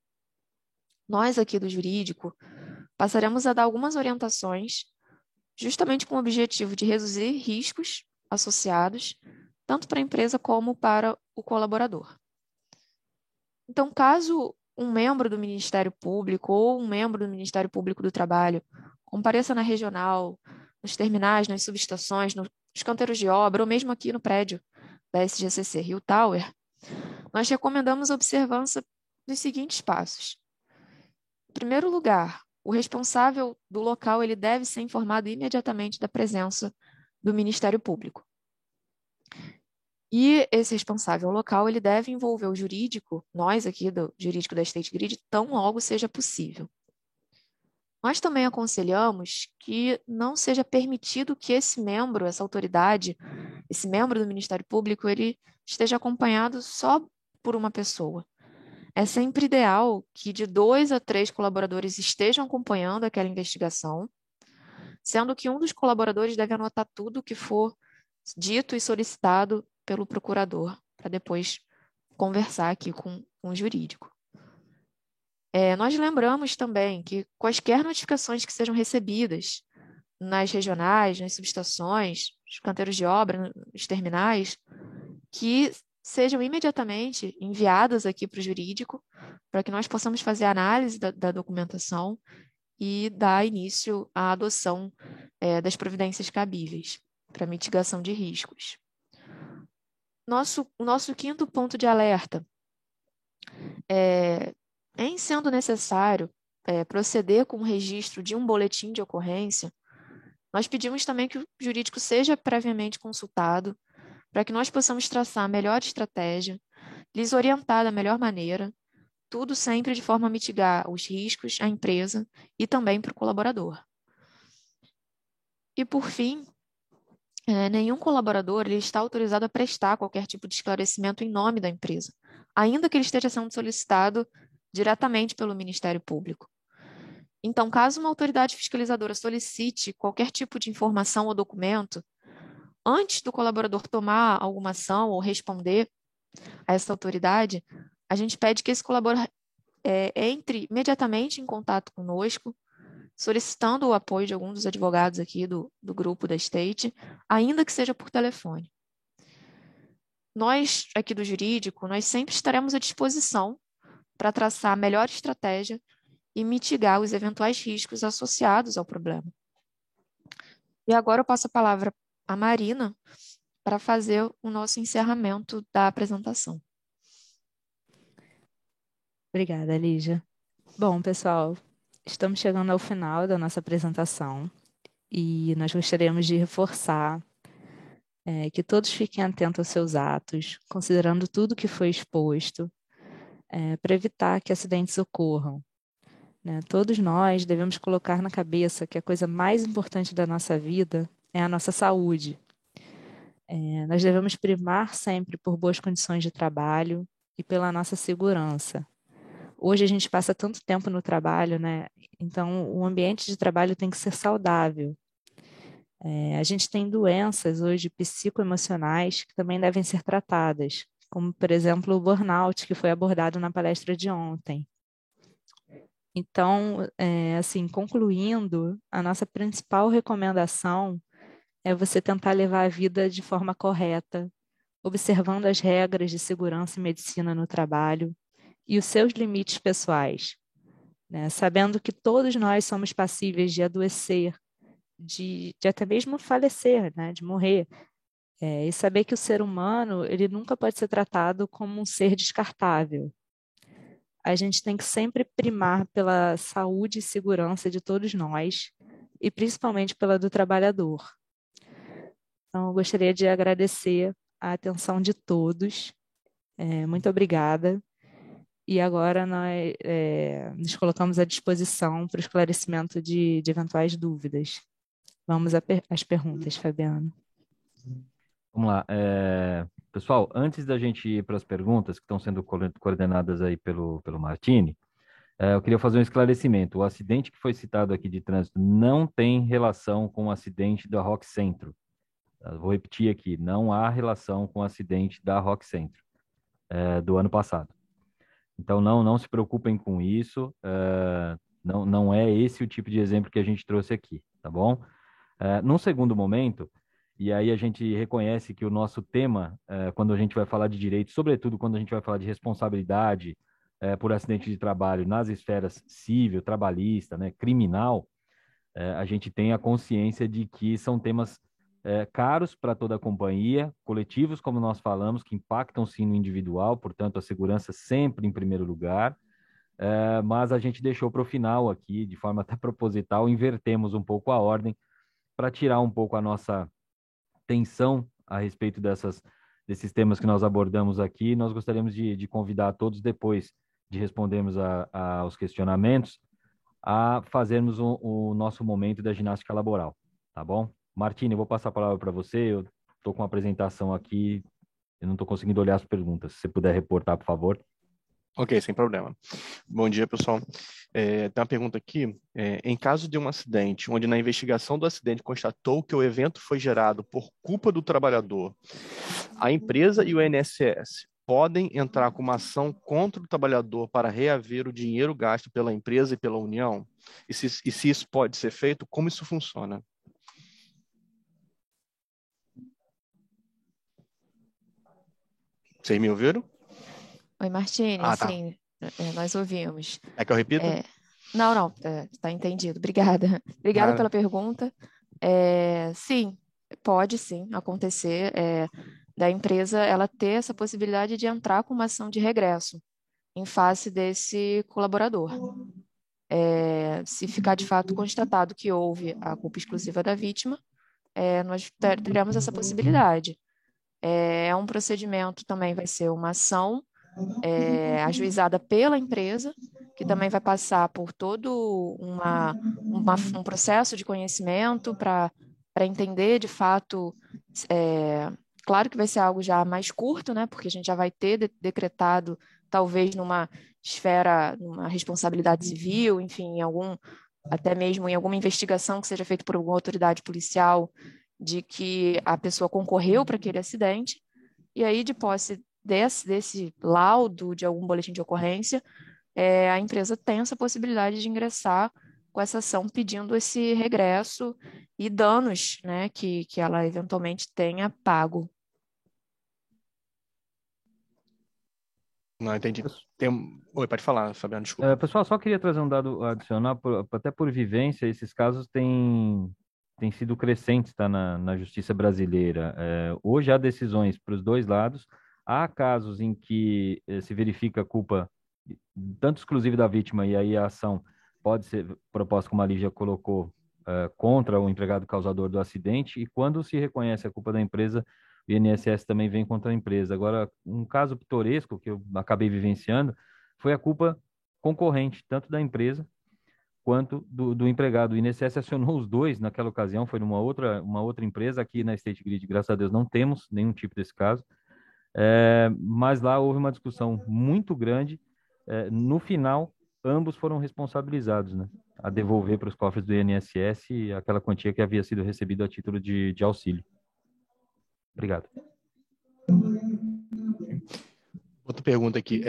Nós aqui do jurídico passaremos a dar algumas orientações, justamente com o objetivo de reduzir riscos associados, tanto para a empresa como para o colaborador. Então, caso um membro do Ministério Público ou um membro do Ministério Público do Trabalho compareça na regional, nos terminais, nas subestações, nos canteiros de obra, ou mesmo aqui no prédio da SGCC Rio Tower, nós recomendamos a observância dos seguintes passos. Em primeiro lugar, o responsável do local ele deve ser informado imediatamente da presença do Ministério Público. E esse responsável local ele deve envolver o jurídico, nós aqui do jurídico da State Grid, tão logo seja possível. Nós também aconselhamos que não seja permitido que esse membro, essa autoridade, esse membro do Ministério Público, ele esteja acompanhado só por uma pessoa. É sempre ideal que de 2 a 3 colaboradores estejam acompanhando aquela investigação, sendo que um dos colaboradores deve anotar tudo o que for dito e solicitado pelo procurador, para depois conversar aqui com o jurídico. Nós lembramos também que quaisquer notificações que sejam recebidas nas regionais, nas subestações, nos canteiros de obra, nos terminais, que sejam imediatamente enviadas aqui para o jurídico, para que nós possamos fazer a análise da documentação e dar início à adoção das providências cabíveis para mitigação de riscos. O nosso quinto ponto de alerta em sendo necessário proceder com o registro de um boletim de ocorrência, nós pedimos também que o jurídico seja previamente consultado para que nós possamos traçar a melhor estratégia lhes orientar da melhor maneira, tudo sempre de forma a mitigar os riscos à empresa e também para o colaborador. E, por fim, nenhum colaborador ele está autorizado a prestar qualquer tipo de esclarecimento em nome da empresa, ainda que ele esteja sendo solicitado diretamente pelo Ministério Público. Então, caso uma autoridade fiscalizadora solicite qualquer tipo de informação ou documento, antes do colaborador tomar alguma ação ou responder a essa autoridade, a gente pede que esse colaborador entre imediatamente em contato conosco, solicitando o apoio de algum dos advogados aqui do grupo da State, ainda que seja por telefone. Nós, aqui do jurídico, nós sempre estaremos à disposição para traçar a melhor estratégia e mitigar os eventuais riscos associados ao problema. E agora eu passo a palavra à Marina para fazer o nosso encerramento da apresentação. Obrigada, Lígia. Bom, pessoal, estamos chegando ao final da nossa apresentação e nós gostaríamos de reforçar que todos fiquem atentos aos seus atos, considerando tudo que foi exposto, para evitar que acidentes ocorram. Todos nós devemos colocar na cabeça que a coisa mais importante da nossa vida é a nossa saúde. Nós devemos primar sempre por boas condições de trabalho e pela nossa segurança. Hoje a gente passa tanto tempo no trabalho, né? Então o ambiente de trabalho tem que ser saudável. A gente tem doenças hoje psicoemocionais que também devem ser tratadas, como, por exemplo, o burnout, que foi abordado na palestra de ontem. Então, assim, concluindo, a nossa principal recomendação é você tentar levar a vida de forma correta, observando as regras de segurança e medicina no trabalho e os seus limites pessoais, né? Sabendo que todos nós somos passíveis de adoecer, de até mesmo falecer, né? De morrer. E saber que o ser humano ele nunca pode ser tratado como um ser descartável. A gente tem que sempre primar pela saúde e segurança de todos nós, e principalmente pela do trabalhador. Então, eu gostaria de agradecer a atenção de todos. Muito obrigada. E agora nós nos colocamos à disposição para o esclarecimento de eventuais dúvidas. Vamos às perguntas, Fabiano. Vamos lá. Pessoal, antes da gente ir para as perguntas que estão sendo coordenadas aí pelo Martini, eu queria fazer um esclarecimento. O acidente que foi citado aqui de trânsito não tem relação com o acidente da Rock Centro. Vou repetir aqui, não há relação com o acidente da Rock Centro do ano passado. Então, não se preocupem com isso. Não é esse o tipo de exemplo que a gente trouxe aqui, tá bom? Num segundo momento, e aí a gente reconhece que o nosso tema, quando a gente vai falar de direito, sobretudo quando a gente vai falar de responsabilidade por acidente de trabalho nas esferas civil, trabalhista, né, criminal, a gente tem a consciência de que são temas caros para toda a companhia, coletivos, como nós falamos, que impactam sim no individual, portanto, a segurança sempre em primeiro lugar, mas a gente deixou para o final aqui, de forma até proposital, invertemos um pouco a ordem para tirar um pouco a nossa tensão a respeito desses temas que nós abordamos aqui. Nós gostaríamos de convidar todos, depois de respondermos aos questionamentos, a fazermos o nosso momento da ginástica laboral, tá bom? Martini, eu vou passar a palavra para você. Eu estou com a apresentação aqui, eu não estou conseguindo olhar as perguntas. Se você puder reportar, por favor. Ok, sem problema. Bom dia, pessoal. Tem uma pergunta aqui. Em caso de um acidente, onde na investigação do acidente constatou que o evento foi gerado por culpa do trabalhador, a empresa e o INSS podem entrar com uma ação contra o trabalhador para reaver o dinheiro gasto pela empresa e pela União? E se isso pode ser feito, como isso funciona? Vocês me ouviram? Oi, Martini, tá. sim, nós ouvimos. É que eu repito? Não, está entendido. Obrigada. Obrigada pela pergunta. Sim, pode sim acontecer da empresa ela ter essa possibilidade de entrar com uma ação de regresso em face desse colaborador. Se ficar de fato constatado que houve a culpa exclusiva da vítima, nós teremos essa possibilidade. Um procedimento também vai ser uma ação ajuizada pela empresa, que também vai passar por todo um processo de conhecimento para entender, de fato, claro que vai ser algo já mais curto, né, porque a gente já vai ter decretado, talvez numa esfera, numa responsabilidade civil, enfim, até mesmo em alguma investigação que seja feita por alguma autoridade policial de que a pessoa concorreu para aquele acidente, e aí, de posse desse laudo, de algum boletim de ocorrência, a empresa tem essa possibilidade de ingressar com essa ação pedindo esse regresso e danos, né, que ela eventualmente tenha pago. Não, entendi. Oi, pode falar, Fabiano, desculpa. Pessoal, só queria trazer um dado adicional, até por vivência, esses casos têm sido crescentes, tá, na justiça brasileira. Hoje há decisões para os dois lados, há casos em que se verifica a culpa tanto exclusiva da vítima, e aí a ação pode ser proposta, como a Lígia colocou, contra o empregado causador do acidente, e quando se reconhece a culpa da empresa, o INSS também vem contra a empresa. Agora, um caso pitoresco que eu acabei vivenciando foi a culpa concorrente, tanto da empresa quanto do empregado. O INSS acionou os dois naquela ocasião, foi numa uma outra empresa. Aqui na State Grid, graças a Deus, não temos nenhum tipo desse caso, mas lá houve uma discussão muito grande. No final, ambos foram responsabilizados, né, a devolver para os cofres do INSS aquela quantia que havia sido recebida a título de auxílio. Obrigado. Outra pergunta aqui.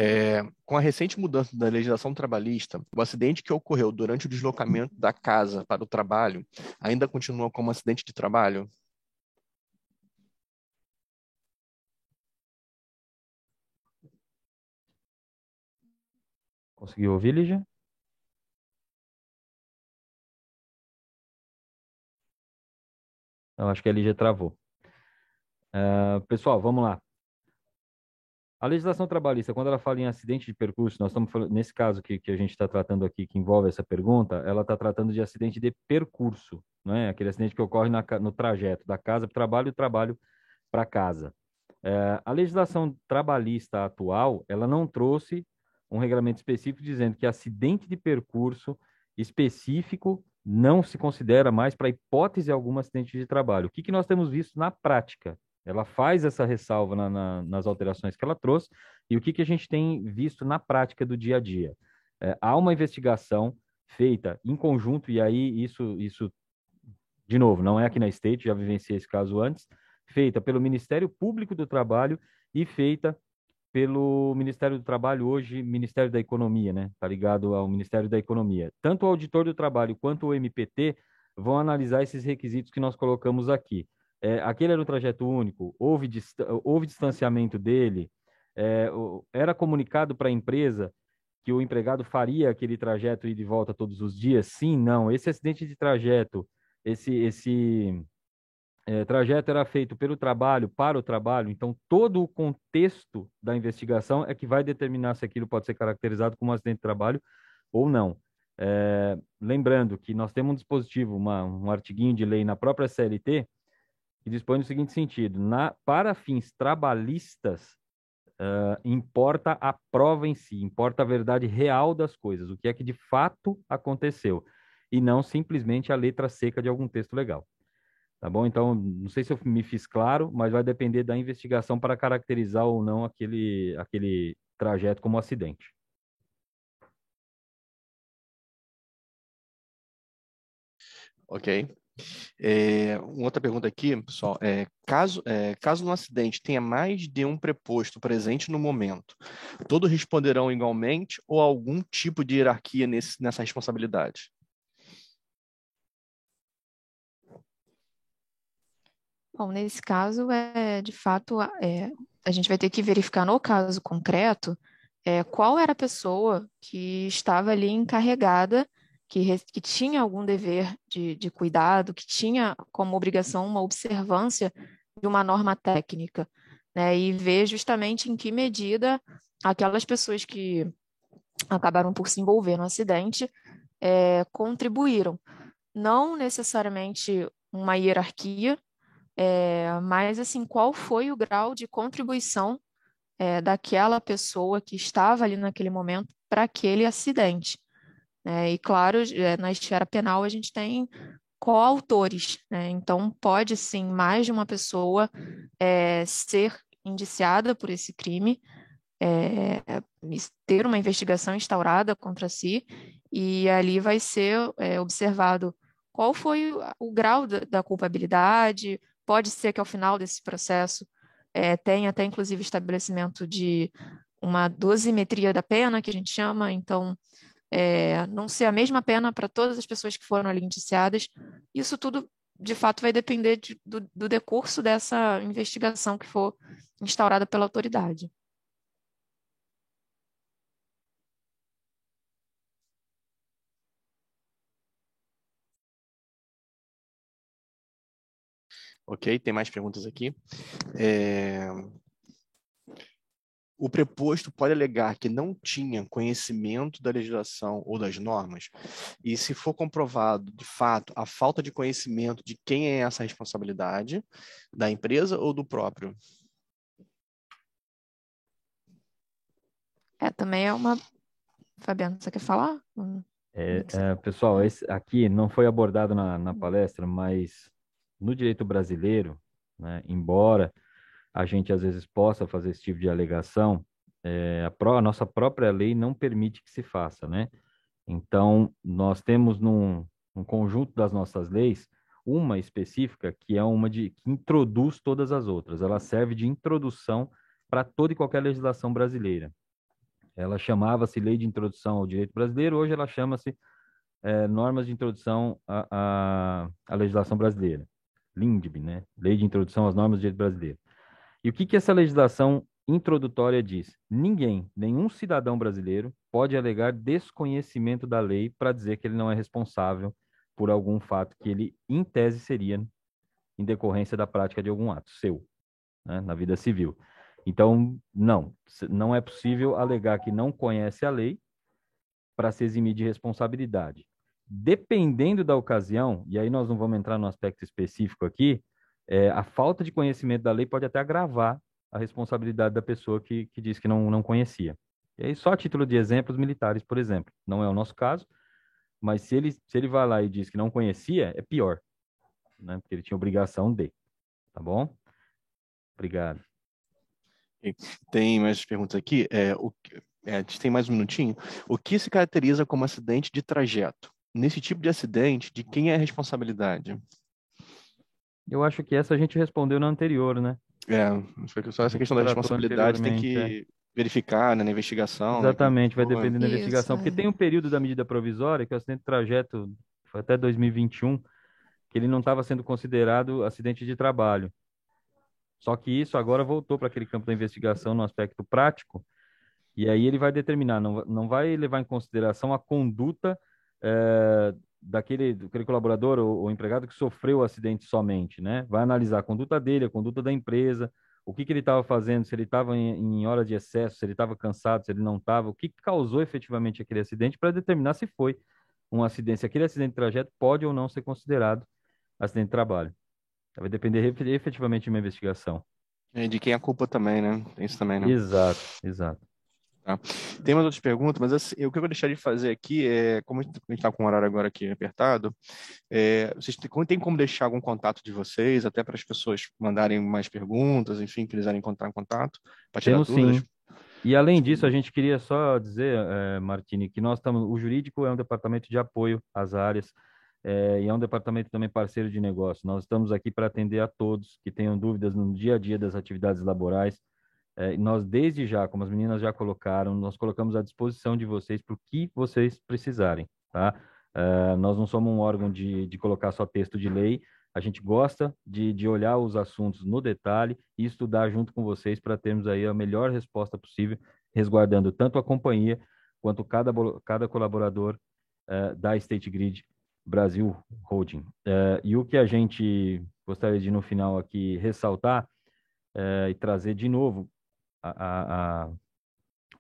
Com a recente mudança da legislação trabalhista, o acidente que ocorreu durante o deslocamento da casa para o trabalho ainda continua como acidente de trabalho? Conseguiu ouvir, Lígia? Eu acho que a Lígia travou. Pessoal, vamos lá. A legislação trabalhista, quando ela fala em acidente de percurso, nós estamos falando, nesse caso que a gente está tratando aqui, que envolve essa pergunta, ela está tratando de acidente de percurso, não é? Aquele acidente que ocorre no trajeto da casa para o trabalho e do trabalho para casa. A legislação trabalhista atual, ela não trouxe um regulamento específico dizendo que acidente de percurso específico não se considera mais, para hipótese alguma, acidente de trabalho. O que nós temos visto na prática? Ela faz essa ressalva nas alterações que ela trouxe, e o que a gente tem visto na prática do dia a dia? Há uma investigação feita em conjunto, e aí isso, de novo, não é aqui na State, já vivenciei esse caso antes, feita pelo Ministério Público do Trabalho e feita pelo Ministério do Trabalho, hoje Ministério da Economia, né? Tá ligado ao Ministério da Economia. Tanto o Auditor do Trabalho quanto o MPT vão analisar esses requisitos que nós colocamos aqui. Aquele era um trajeto único, houve distanciamento dele, era comunicado para a empresa que o empregado faria aquele trajeto ida e volta todos os dias? Sim, não. Esse acidente de trajeto, esse trajeto era feito pelo trabalho, para o trabalho, então todo o contexto da investigação é que vai determinar se aquilo pode ser caracterizado como um acidente de trabalho ou não. Lembrando que nós temos um dispositivo, um artiguinho de lei na própria CLT, que dispõe no seguinte sentido: para fins trabalhistas, importa a prova em si, importa a verdade real das coisas, o que é que de fato aconteceu, e não simplesmente a letra seca de algum texto legal. Tá bom? Então, não sei se eu me fiz claro, mas vai depender da investigação para caracterizar ou não aquele trajeto como acidente. Ok. Uma outra pergunta aqui, pessoal, caso no acidente tenha mais de um preposto presente no momento, todos responderão igualmente ou há algum tipo de hierarquia nessa responsabilidade? Bom, nesse caso, de fato, a gente vai ter que verificar no caso concreto qual era a pessoa que estava ali encarregada, que tinha algum dever de cuidado, que tinha como obrigação uma observância de uma norma técnica, né? E ver justamente em que medida aquelas pessoas que acabaram por se envolver no acidente contribuíram. Não necessariamente uma hierarquia, mas assim, qual foi o grau de contribuição daquela pessoa que estava ali naquele momento para aquele acidente, né? E, claro, na esfera penal a gente tem coautores, né? Então, pode sim mais de uma pessoa ser indiciada por esse crime, ter uma investigação instaurada contra si, e ali vai ser observado qual foi o grau da culpabilidade. Pode ser que ao final desse processo tenha até inclusive estabelecimento de uma dosimetria da pena, que a gente chama, então não ser a mesma pena para todas as pessoas que foram ali indiciadas. Isso tudo, de fato, vai depender do decurso dessa investigação que for instaurada pela autoridade. Ok, tem mais perguntas aqui. O preposto pode alegar que não tinha conhecimento da legislação ou das normas, e se for comprovado, de fato, a falta de conhecimento de quem é essa responsabilidade, da empresa ou do próprio? Também é uma... Fabiano, você quer falar? Pessoal, esse aqui não foi abordado na palestra, mas no direito brasileiro, né, embora a gente às vezes possa fazer esse tipo de alegação, a nossa própria lei não permite que se faça, né? Então, nós temos num conjunto das nossas leis, uma específica que é uma que introduz todas as outras. Ela serve de introdução para toda e qualquer legislação brasileira. Ela chamava-se Lei de Introdução ao Direito Brasileiro, hoje ela chama-se Normas de Introdução à Legislação Brasileira. LINDB, né? Lei de Introdução às Normas do Direito Brasileiro. E o que essa legislação introdutória diz? Ninguém, nenhum cidadão brasileiro pode alegar desconhecimento da lei para dizer que ele não é responsável por algum fato que ele, em tese, seria em decorrência da prática de algum ato seu, né, na vida civil. Então, não é possível alegar que não conhece a lei para se eximir de responsabilidade. Dependendo da ocasião, e aí nós não vamos entrar no aspecto específico aqui, a falta de conhecimento da lei pode até agravar a responsabilidade da pessoa que diz que não conhecia. E aí, só a título de exemplos militares, por exemplo. Não é o nosso caso, mas se ele vai lá e diz que não conhecia, é pior, né? Porque ele tinha obrigação de. Tá bom? Obrigado. Tem mais perguntas aqui. A gente tem mais um minutinho. O que se caracteriza como acidente de trajeto? Nesse tipo de acidente, de quem é a responsabilidade? Eu acho que essa a gente respondeu na anterior, né? Só essa questão da responsabilidade tem que verificar, né, na investigação. Exatamente, né, vai depender da investigação. Isso, Porque tem um período da medida provisória, que é o acidente de trajeto, foi até 2021, que ele não estava sendo considerado acidente de trabalho. Só que isso agora voltou para aquele campo da investigação no aspecto prático, e aí ele vai determinar, não vai levar em consideração a conduta daquele colaborador ou empregado que sofreu o acidente somente, né? Vai analisar a conduta dele, a conduta da empresa, o que ele estava fazendo, se ele estava em hora de excesso, se ele estava cansado, se ele não estava, o que causou efetivamente aquele acidente para determinar se foi um acidente, se aquele acidente de trajeto pode ou não ser considerado acidente de trabalho. Vai depender efetivamente de uma investigação. De quem é a culpa também, né? Tem isso também, né? Exato, exato. Tá. Tem umas outras perguntas, mas assim, o que eu vou deixar de fazer aqui como a gente está com o horário agora aqui apertado, vocês tem como deixar algum contato de vocês, até para as pessoas mandarem mais perguntas, enfim, quiserem entrar em contato, para tirar Temos dúvidas? sim. E além disso, a gente queria só dizer, Martini, que o jurídico é um departamento de apoio às áreas, e é um departamento também parceiro de negócio. Nós estamos aqui para atender a todos que tenham dúvidas no dia a dia das atividades laborais. Nós, desde já, como as meninas já colocaram, nós colocamos à disposição de vocês para o que vocês precisarem, tá? Nós não somos um órgão de colocar só texto de lei, a gente gosta de olhar os assuntos no detalhe e estudar junto com vocês para termos aí a melhor resposta possível, resguardando tanto a companhia quanto cada colaborador da State Grid Brasil Holding. E o que a gente gostaria de, no final aqui, ressaltar e trazer de novo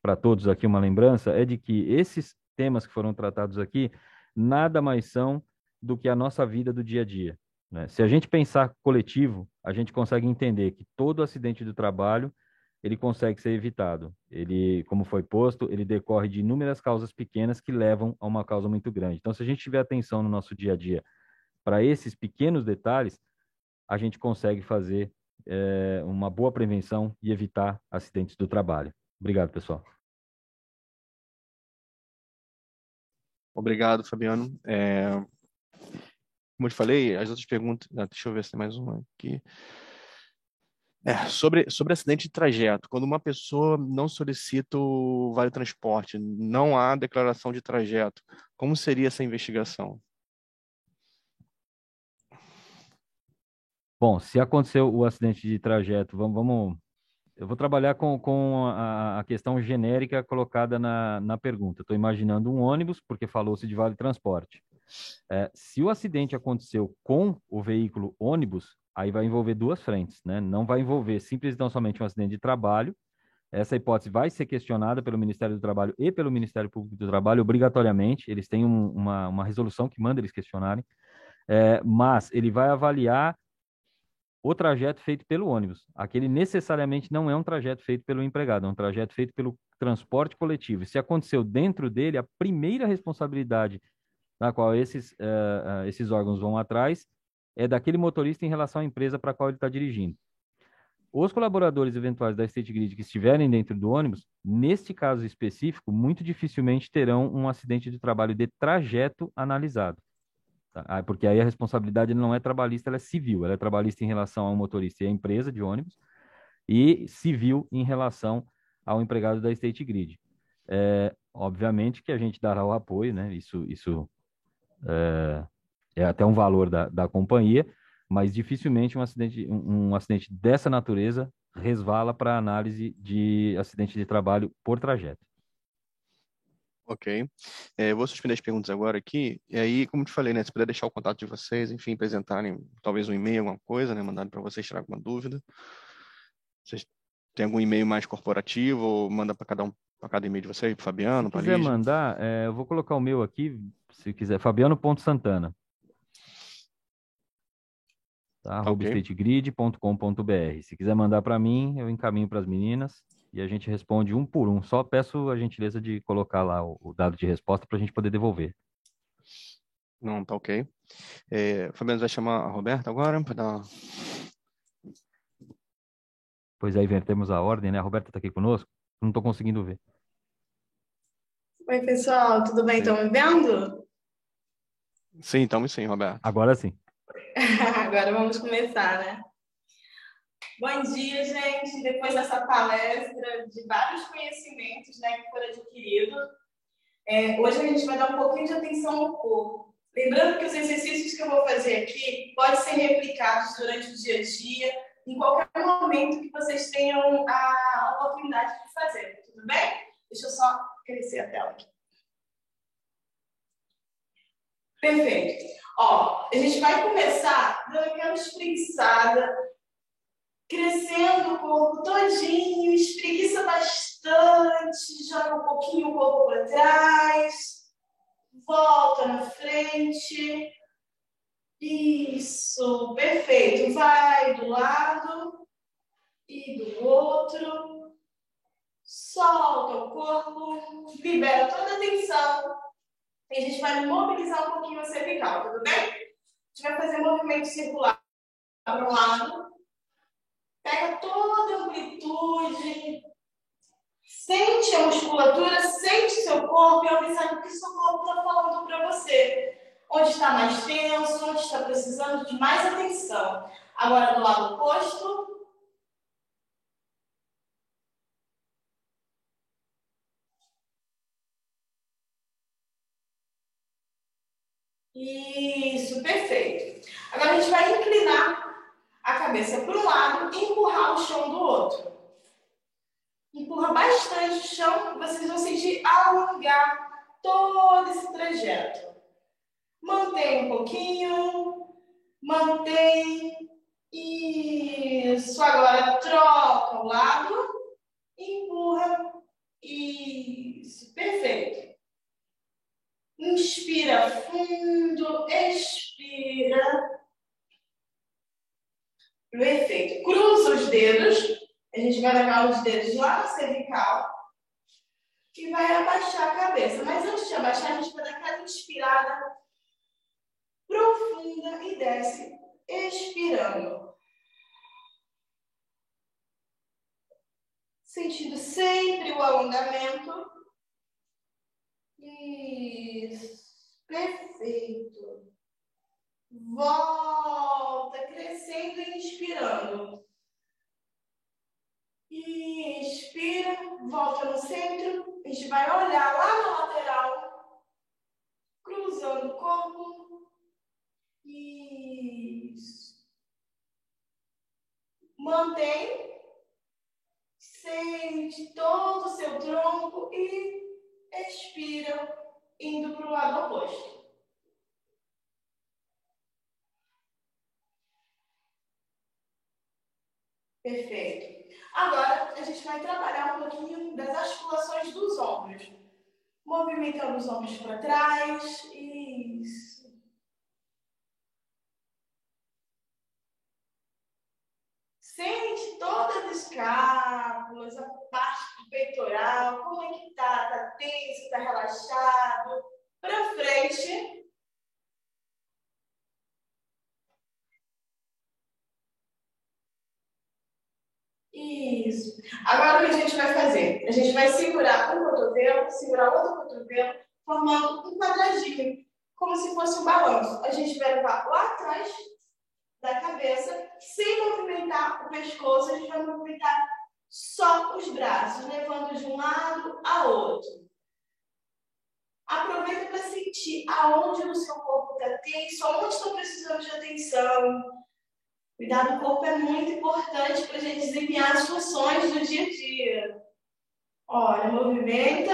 para todos aqui uma lembrança é de que esses temas que foram tratados aqui nada mais são do que a nossa vida do dia a dia, né? Se a gente pensar coletivo, a gente consegue entender que todo acidente do trabalho ele consegue ser evitado. Ele, como foi posto, ele decorre de inúmeras causas pequenas que levam a uma causa muito grande. Então, se a gente tiver atenção no nosso dia a dia para esses pequenos detalhes, a gente consegue fazer uma boa prevenção e evitar acidentes do trabalho. Obrigado, pessoal. Obrigado, Fabiano. Como eu te falei, as outras perguntas... deixa eu ver se tem mais uma aqui. Sobre acidente de trajeto. Quando uma pessoa não solicita o Vale Transporte, não há declaração de trajeto, como seria essa investigação? Bom, se aconteceu o acidente de trajeto, eu vou trabalhar com a questão genérica colocada na pergunta. Estou imaginando um ônibus, porque falou-se de vale transporte. Se o acidente aconteceu com o veículo ônibus, aí vai envolver duas frentes, né? Não vai envolver simplesmente tão somente um acidente de trabalho. Essa hipótese vai ser questionada pelo Ministério do Trabalho e pelo Ministério Público do Trabalho, obrigatoriamente. Eles têm uma resolução que manda eles questionarem. Mas ele vai avaliar o trajeto feito pelo ônibus. Aquele necessariamente não é um trajeto feito pelo empregado, é um trajeto feito pelo transporte coletivo. Se aconteceu dentro dele, a primeira responsabilidade na qual esses órgãos vão atrás é daquele motorista em relação à empresa para a qual ele está dirigindo. Os colaboradores eventuais da State Grid que estiverem dentro do ônibus, neste caso específico, muito dificilmente terão um acidente de trabalho de trajeto analisado. Tá? Porque aí a responsabilidade não é trabalhista, ela é civil. Ela é trabalhista em relação ao motorista e à empresa de ônibus e civil em relação ao empregado da State Grid. Obviamente que a gente dará o apoio, né? Isso é até um valor da companhia, mas dificilmente um acidente dessa natureza resvala para análise de acidente de trabalho por trajeto. Ok. Eu vou suspender as perguntas agora aqui, e aí, como te falei, né, se puder deixar o contato de vocês, enfim, apresentarem talvez um e-mail, alguma coisa, né, mandado para vocês tirar alguma dúvida. Vocês têm algum e-mail mais corporativo, ou manda para cada e-mail de vocês, para Fabiano, para Lígia? Se quiser Lígia? mandar, eu vou colocar o meu aqui, se quiser, fabiano.santana. Tá? Ok. @stategrid.com.br. Se quiser mandar para mim, eu encaminho para as meninas e a gente responde um por um. Só peço a gentileza de colocar lá o dado de resposta para a gente poder devolver. Não, tá ok. Fabiano vai chamar a Roberta agora para dar... Pois aí, temos a ordem, né? A Roberta está aqui conosco. Não estou conseguindo ver. Oi, pessoal, tudo bem? Estão me vendo? Sim, estamos sim, Roberto. Agora sim. Agora vamos começar, né? Bom dia, gente. Depois dessa palestra de vários conhecimentos, né, que foram adquiridos, hoje a gente vai dar um pouquinho de atenção ao corpo. Lembrando que os exercícios que eu vou fazer aqui podem ser replicados durante o dia a dia, em qualquer momento que vocês tenham a oportunidade de fazer. Tudo bem? Deixa eu só crescer a tela aqui. Perfeito. Ó, a gente vai começar dando aquela espreguiçada, crescendo o corpo todinho, espreguiça bastante, joga um pouquinho o corpo para trás, volta na frente. Isso, perfeito. Vai do lado e do outro. Solta o corpo, libera toda a tensão. E a gente vai mobilizar um pouquinho a cervical, tudo bem? A gente vai fazer movimento circular para um lado. Pega toda a amplitude. Sente a musculatura, sente seu corpo e observe o que seu corpo está falando para você. Onde está mais tenso, onde está precisando de mais atenção. Agora, do lado oposto. Isso, perfeito. Agora a gente vai inclinar a cabeça para um lado e empurrar o chão do outro. Empurra bastante o chão, vocês vão sentir alongar todo esse trajeto. Mantém um pouquinho, mantém. Isso, agora troca o lado, empurra. Isso, perfeito. Inspira fundo, expira. Perfeito. Cruza os dedos. A gente vai dar levar os dedos lá na cervical e vai abaixar a cabeça. Mas antes de abaixar, a gente vai dar aquela inspirada profunda e desce, expirando. Sentindo sempre o alongamento. Isso. Perfeito. Volta, crescendo e inspirando. Inspira, volta no centro. A gente vai olhar lá na lateral, cruzando o corpo. Isso. Mantém. Sente todo o seu tronco e expira, indo para o lado oposto. Perfeito. Agora, a gente vai trabalhar um pouquinho das articulações dos ombros. Movimentando os ombros para trás. Isso. Sente todas as escápulas, a parte do peitoral, como é que tá? Tá tenso, tá relaxado? Para frente. Isso. Agora o que a gente vai fazer? A gente vai segurar um cotovelo, segurar outro cotovelo, formando um quadradinho, como se fosse um balanço. A gente vai levar lá atrás da cabeça, sem movimentar o pescoço, a gente vai movimentar só os braços, levando de um lado a outro. Aproveita para sentir aonde no seu corpo está tenso, aonde estão precisando de atenção. Cuidar do corpo é muito importante para a gente desempenhar as funções do dia a dia. Olha, movimenta.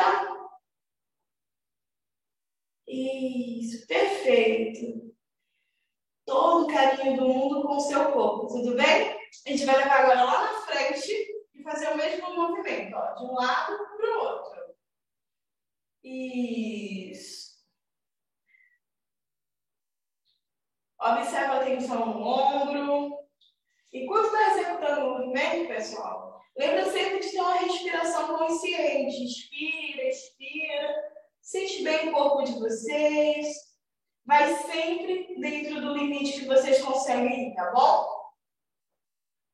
Isso, perfeito. Todo o carinho do mundo com o seu corpo, tudo bem? A gente vai levar agora lá na frente e fazer o mesmo movimento, ó, de um lado para o outro. Isso. Observa a tensão no ombro. E quando está executando o movimento, pessoal, lembra sempre de ter uma respiração consciente. Inspira, expira. Sente bem o corpo de vocês. Vai sempre dentro do limite que vocês conseguem ir, tá bom?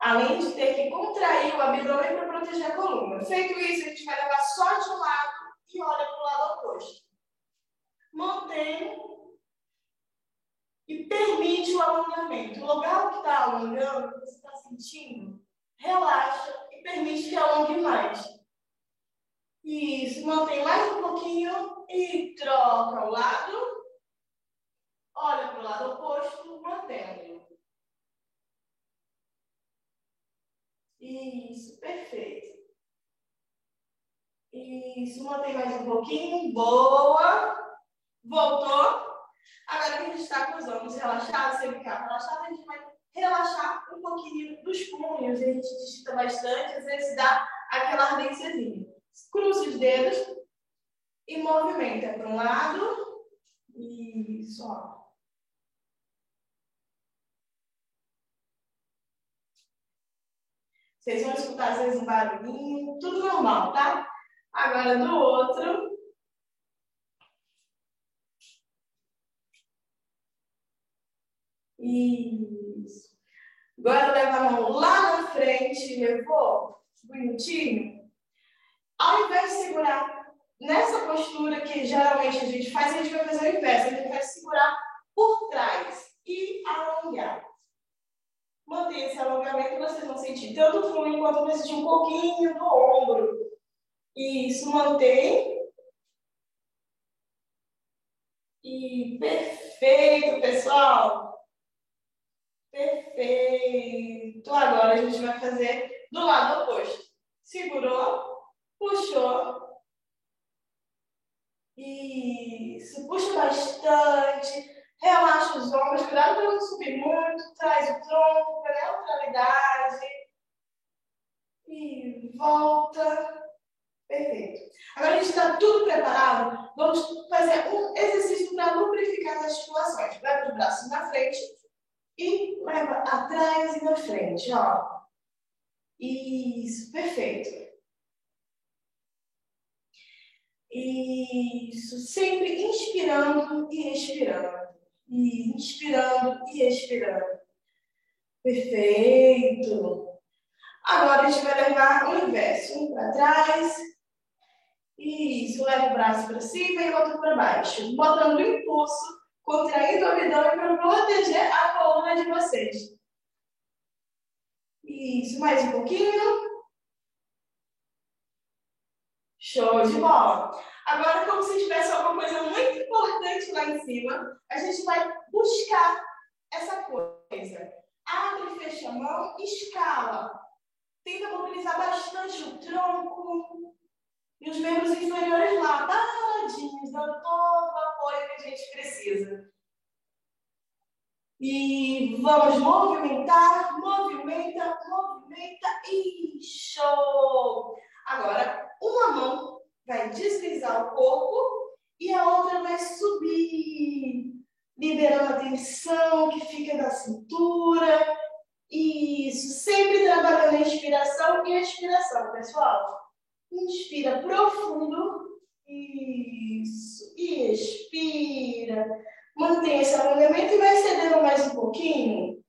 Além de ter que contrair o abdômen para proteger a coluna. Feito isso, a gente vai levar só de um lado e olha para o lado oposto. Mantém e permite o alongamento. O lugar que está alongando, que você está sentindo, relaxa e permite que alongue mais. Isso, mantém mais um pouquinho e troca o lado. Olha para o lado oposto, mantendo. Isso, perfeito. Isso, mantém mais um pouquinho. Boa. Voltou. Agora que a gente está com os ombros relaxados, cervical relaxado, a gente vai relaxar um pouquinho dos punhos. A gente digita bastante, às vezes dá aquela ardênciazinha. Cruza os dedos e movimenta para um lado. Isso, ó. Vocês vão escutar às vezes um barulhinho, tudo normal, tá? Agora do outro. Isso. Agora leva a mão lá na frente, levou, bonitinho. Ao invés de segurar nessa postura que geralmente a gente faz, a gente vai fazer o inverso. A gente vai segurar por trás e alongar. Mantenha esse alongamento, vocês vão sentir tanto o fluxo quanto vai sentir um pouquinho do ombro. Isso, mantém. E perfeito, pessoal. Perfeito. Agora a gente vai fazer do lado oposto. Segurou, puxou. Isso, puxa bastante. Relaxa os ombros, cuidado para não subir muito. Traz o tronco para a neutralidade. E volta. Perfeito. Agora a gente está tudo preparado. Vamos fazer um exercício para lubrificar as articulações. Leva os braços na frente e leva atrás e na frente. Ó. Isso, perfeito. Isso, sempre inspirando e expirando. E inspirando e expirando. Perfeito. Agora a gente vai levar o inverso. Um para trás. Isso, leva o braço para cima e outro para baixo. Botando o impulso, contraindo o abdômen para proteger a coluna de vocês. Isso, mais um pouquinho. Show de bola. Agora, como se tivesse alguma coisa muito importante lá em cima, a gente vai buscar essa coisa. Abre e fecha a mão, escala. Tenta mobilizar bastante o tronco e os membros inferiores lá, paradinhos, dando todo o apoio que a gente precisa. E vamos movimentar, movimenta, movimenta e show! Agora, uma mão vai deslizar o corpo e a outra vai subir, liberando a tensão que fica na cintura. Isso, sempre trabalhando a inspiração e expiração, pessoal. Inspira profundo, isso, e expira. Mantém esse alongamento e vai cedendo mais um pouquinho.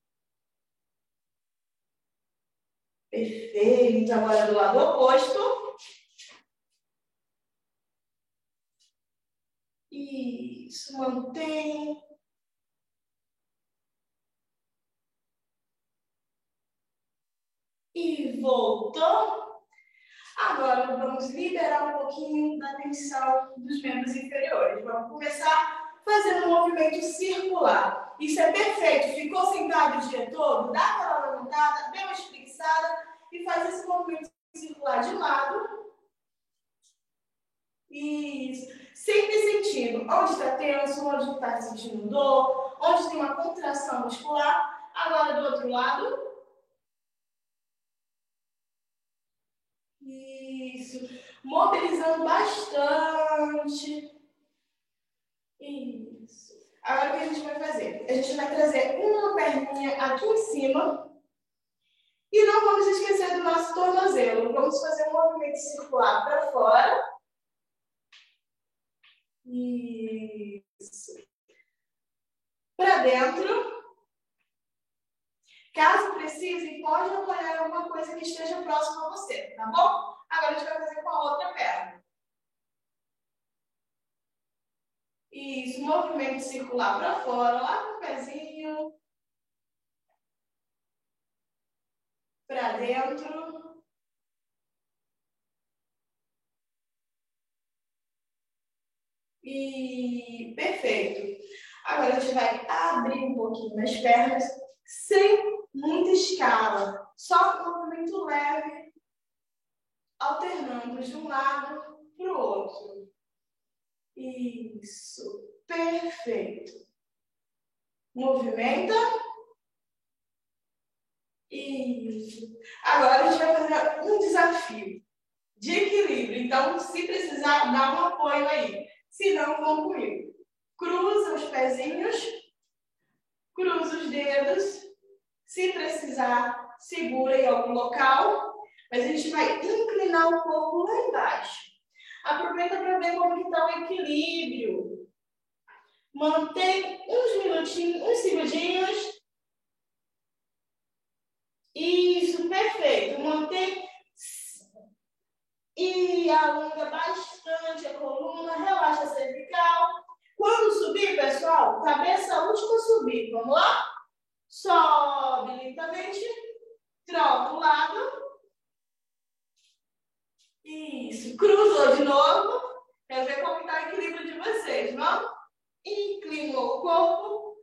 Perfeito. Agora do lado oposto. Isso, mantém. E voltou. Agora vamos liberar um pouquinho da tensão dos membros inferiores. Vamos começar fazendo um movimento circular. Isso é perfeito. Ficou sentado o dia todo? Dá aquela levantada, dê uma espreguiçada e faz esse movimento circular de lado. Isso. Sempre sentindo onde está tenso, onde está sentindo dor, onde tem uma contração muscular. Agora do outro lado. Isso. Mobilizando bastante. Isso. Agora o que a gente vai fazer? A gente vai trazer uma perninha aqui em cima. E não vamos esquecer do nosso tornozelo. Vamos fazer um movimento circular para fora. Isso. Para dentro. Caso precise, pode apoiar alguma coisa que esteja próxima a você, tá bom? Agora a gente vai fazer com a outra perna. Isso, movimento circular para fora, lá com o pezinho. Para dentro. E perfeito. Agora a gente vai abrir um pouquinho as pernas, sem muita escala. Só um movimento leve, alternando de um lado para o outro. Isso. Perfeito. Movimenta. Isso. Agora a gente vai fazer um desafio de equilíbrio. Então, se precisar, dá um apoio aí. Se não, vão comigo. Cruza os pezinhos. Cruza os dedos. Se precisar, segura em algum local. Mas a gente vai inclinar o corpo lá embaixo. Aproveita para ver como está o equilíbrio. Mantém uns minutinhos, uns segundinhos. Isso, perfeito. Mantém e alonga bastante a coluna, relaxa a cervical. Quando subir, pessoal, cabeça última subir. Vamos lá? Sobe lentamente. Troca o lado. Isso. Cruzou de novo. Quero ver como está o equilíbrio de vocês, vamos? Inclinou o corpo.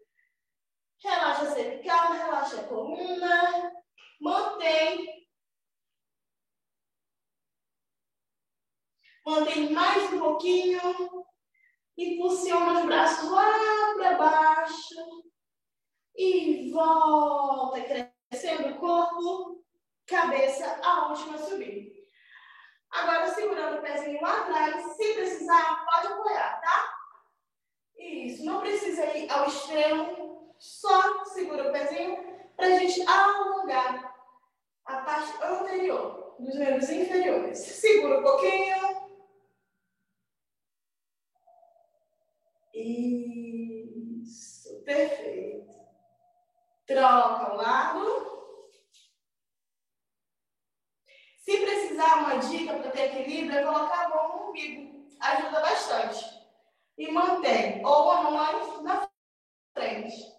Relaxa a cervical, relaxa a coluna. Mantém. Mantém mais um pouquinho. Impulsiona os braços lá para baixo. E volta, crescendo o corpo. Cabeça, a última subir. Agora, segurando o pezinho lá atrás. Se precisar, pode apoiar, tá? Isso, não precisa ir ao extremo. Só segura o pezinho para a gente alongar a parte anterior dos membros inferiores. Segura um pouquinho. Isso, perfeito. Troca o lado. Se precisar uma dica para ter equilíbrio, é colocar a mão no umbigo. Ajuda bastante. E mantém ou a mão lá na frente.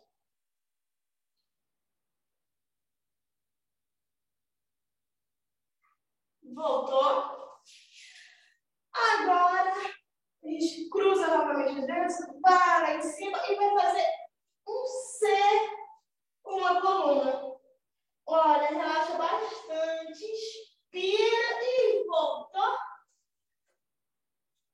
Voltou. Agora, a gente cruza novamente os dedos, para em cima e vai fazer um C com uma coluna. Olha, relaxa bastante. Inspira e voltou.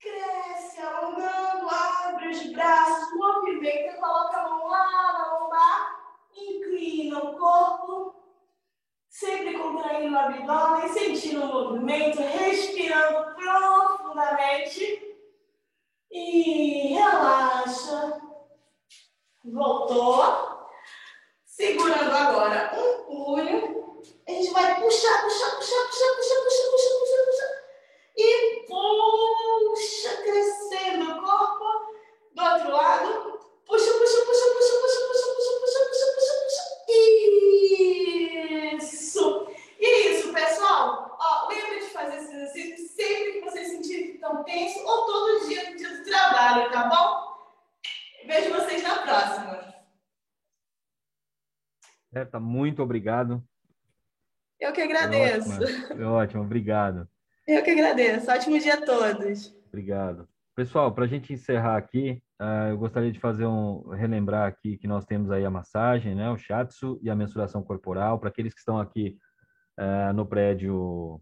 Cresce, alongando, abre os braços, movimenta, coloca a mão lá na lombar, inclina o corpo, sempre contraindo o abdômen, sentindo o movimento, respirando profundamente e relaxa. Voltou. Segurando agora um punho, a gente vai puxar, puxar, puxar, puxar, puxar, puxar, puxar, puxar, puxar. E puxa, crescendo o corpo. Do outro lado. Puxa, puxa, puxa, puxa, puxa, puxa, puxa, puxa, puxa, puxa, puxa. Isso. Isso, pessoal. Ó, lembra de fazer esse exercício sempre que vocês sentirem que estão tensos ou todo dia no dia do trabalho, tá bom? Vejo vocês na próxima. Berta, muito obrigado. Eu que agradeço. Foi ótimo, obrigado. Eu que agradeço. Ótimo dia a todos. Obrigado. Pessoal, para a gente encerrar aqui, eu gostaria de relembrar aqui que nós temos aí a massagem, né, o shiatsu e a mensuração corporal. Para aqueles que estão aqui no prédio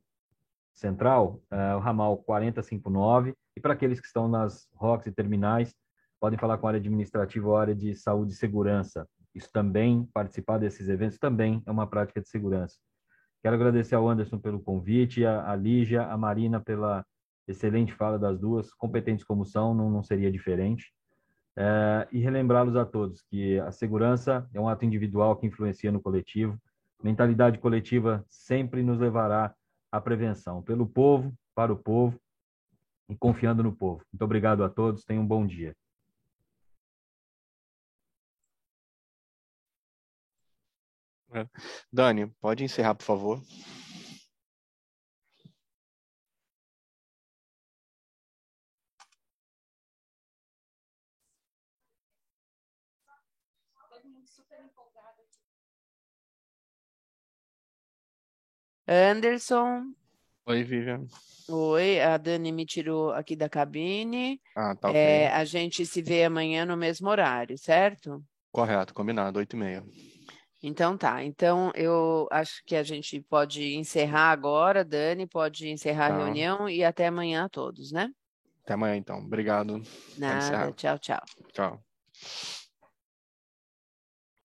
central, o ramal 4059. E para aqueles que estão nas rocks e terminais, podem falar com a área administrativa ou a área de saúde e segurança. Isso também, participar desses eventos também é uma prática de segurança. Quero agradecer ao Anderson pelo convite, a Lígia, a Marina pela excelente fala das duas, competentes como são, não seria diferente. E relembrá-los a todos que a segurança é um ato individual que influencia no coletivo. Mentalidade coletiva sempre nos levará à prevenção, pelo povo, para o povo e confiando no povo. Muito obrigado a todos, tenham um bom dia. Dani, pode encerrar, por favor. Anderson. Oi, Vivian. Oi, a Dani me tirou aqui da cabine. Ah, tá ok. A gente se vê amanhã no mesmo horário, certo? Correto, combinado, 8h30. Então tá. Então eu acho que a gente pode encerrar agora, Dani, pode encerrar a reunião e até amanhã a todos, né? Até amanhã, então. Obrigado. Nada, tchau, tchau. Tchau.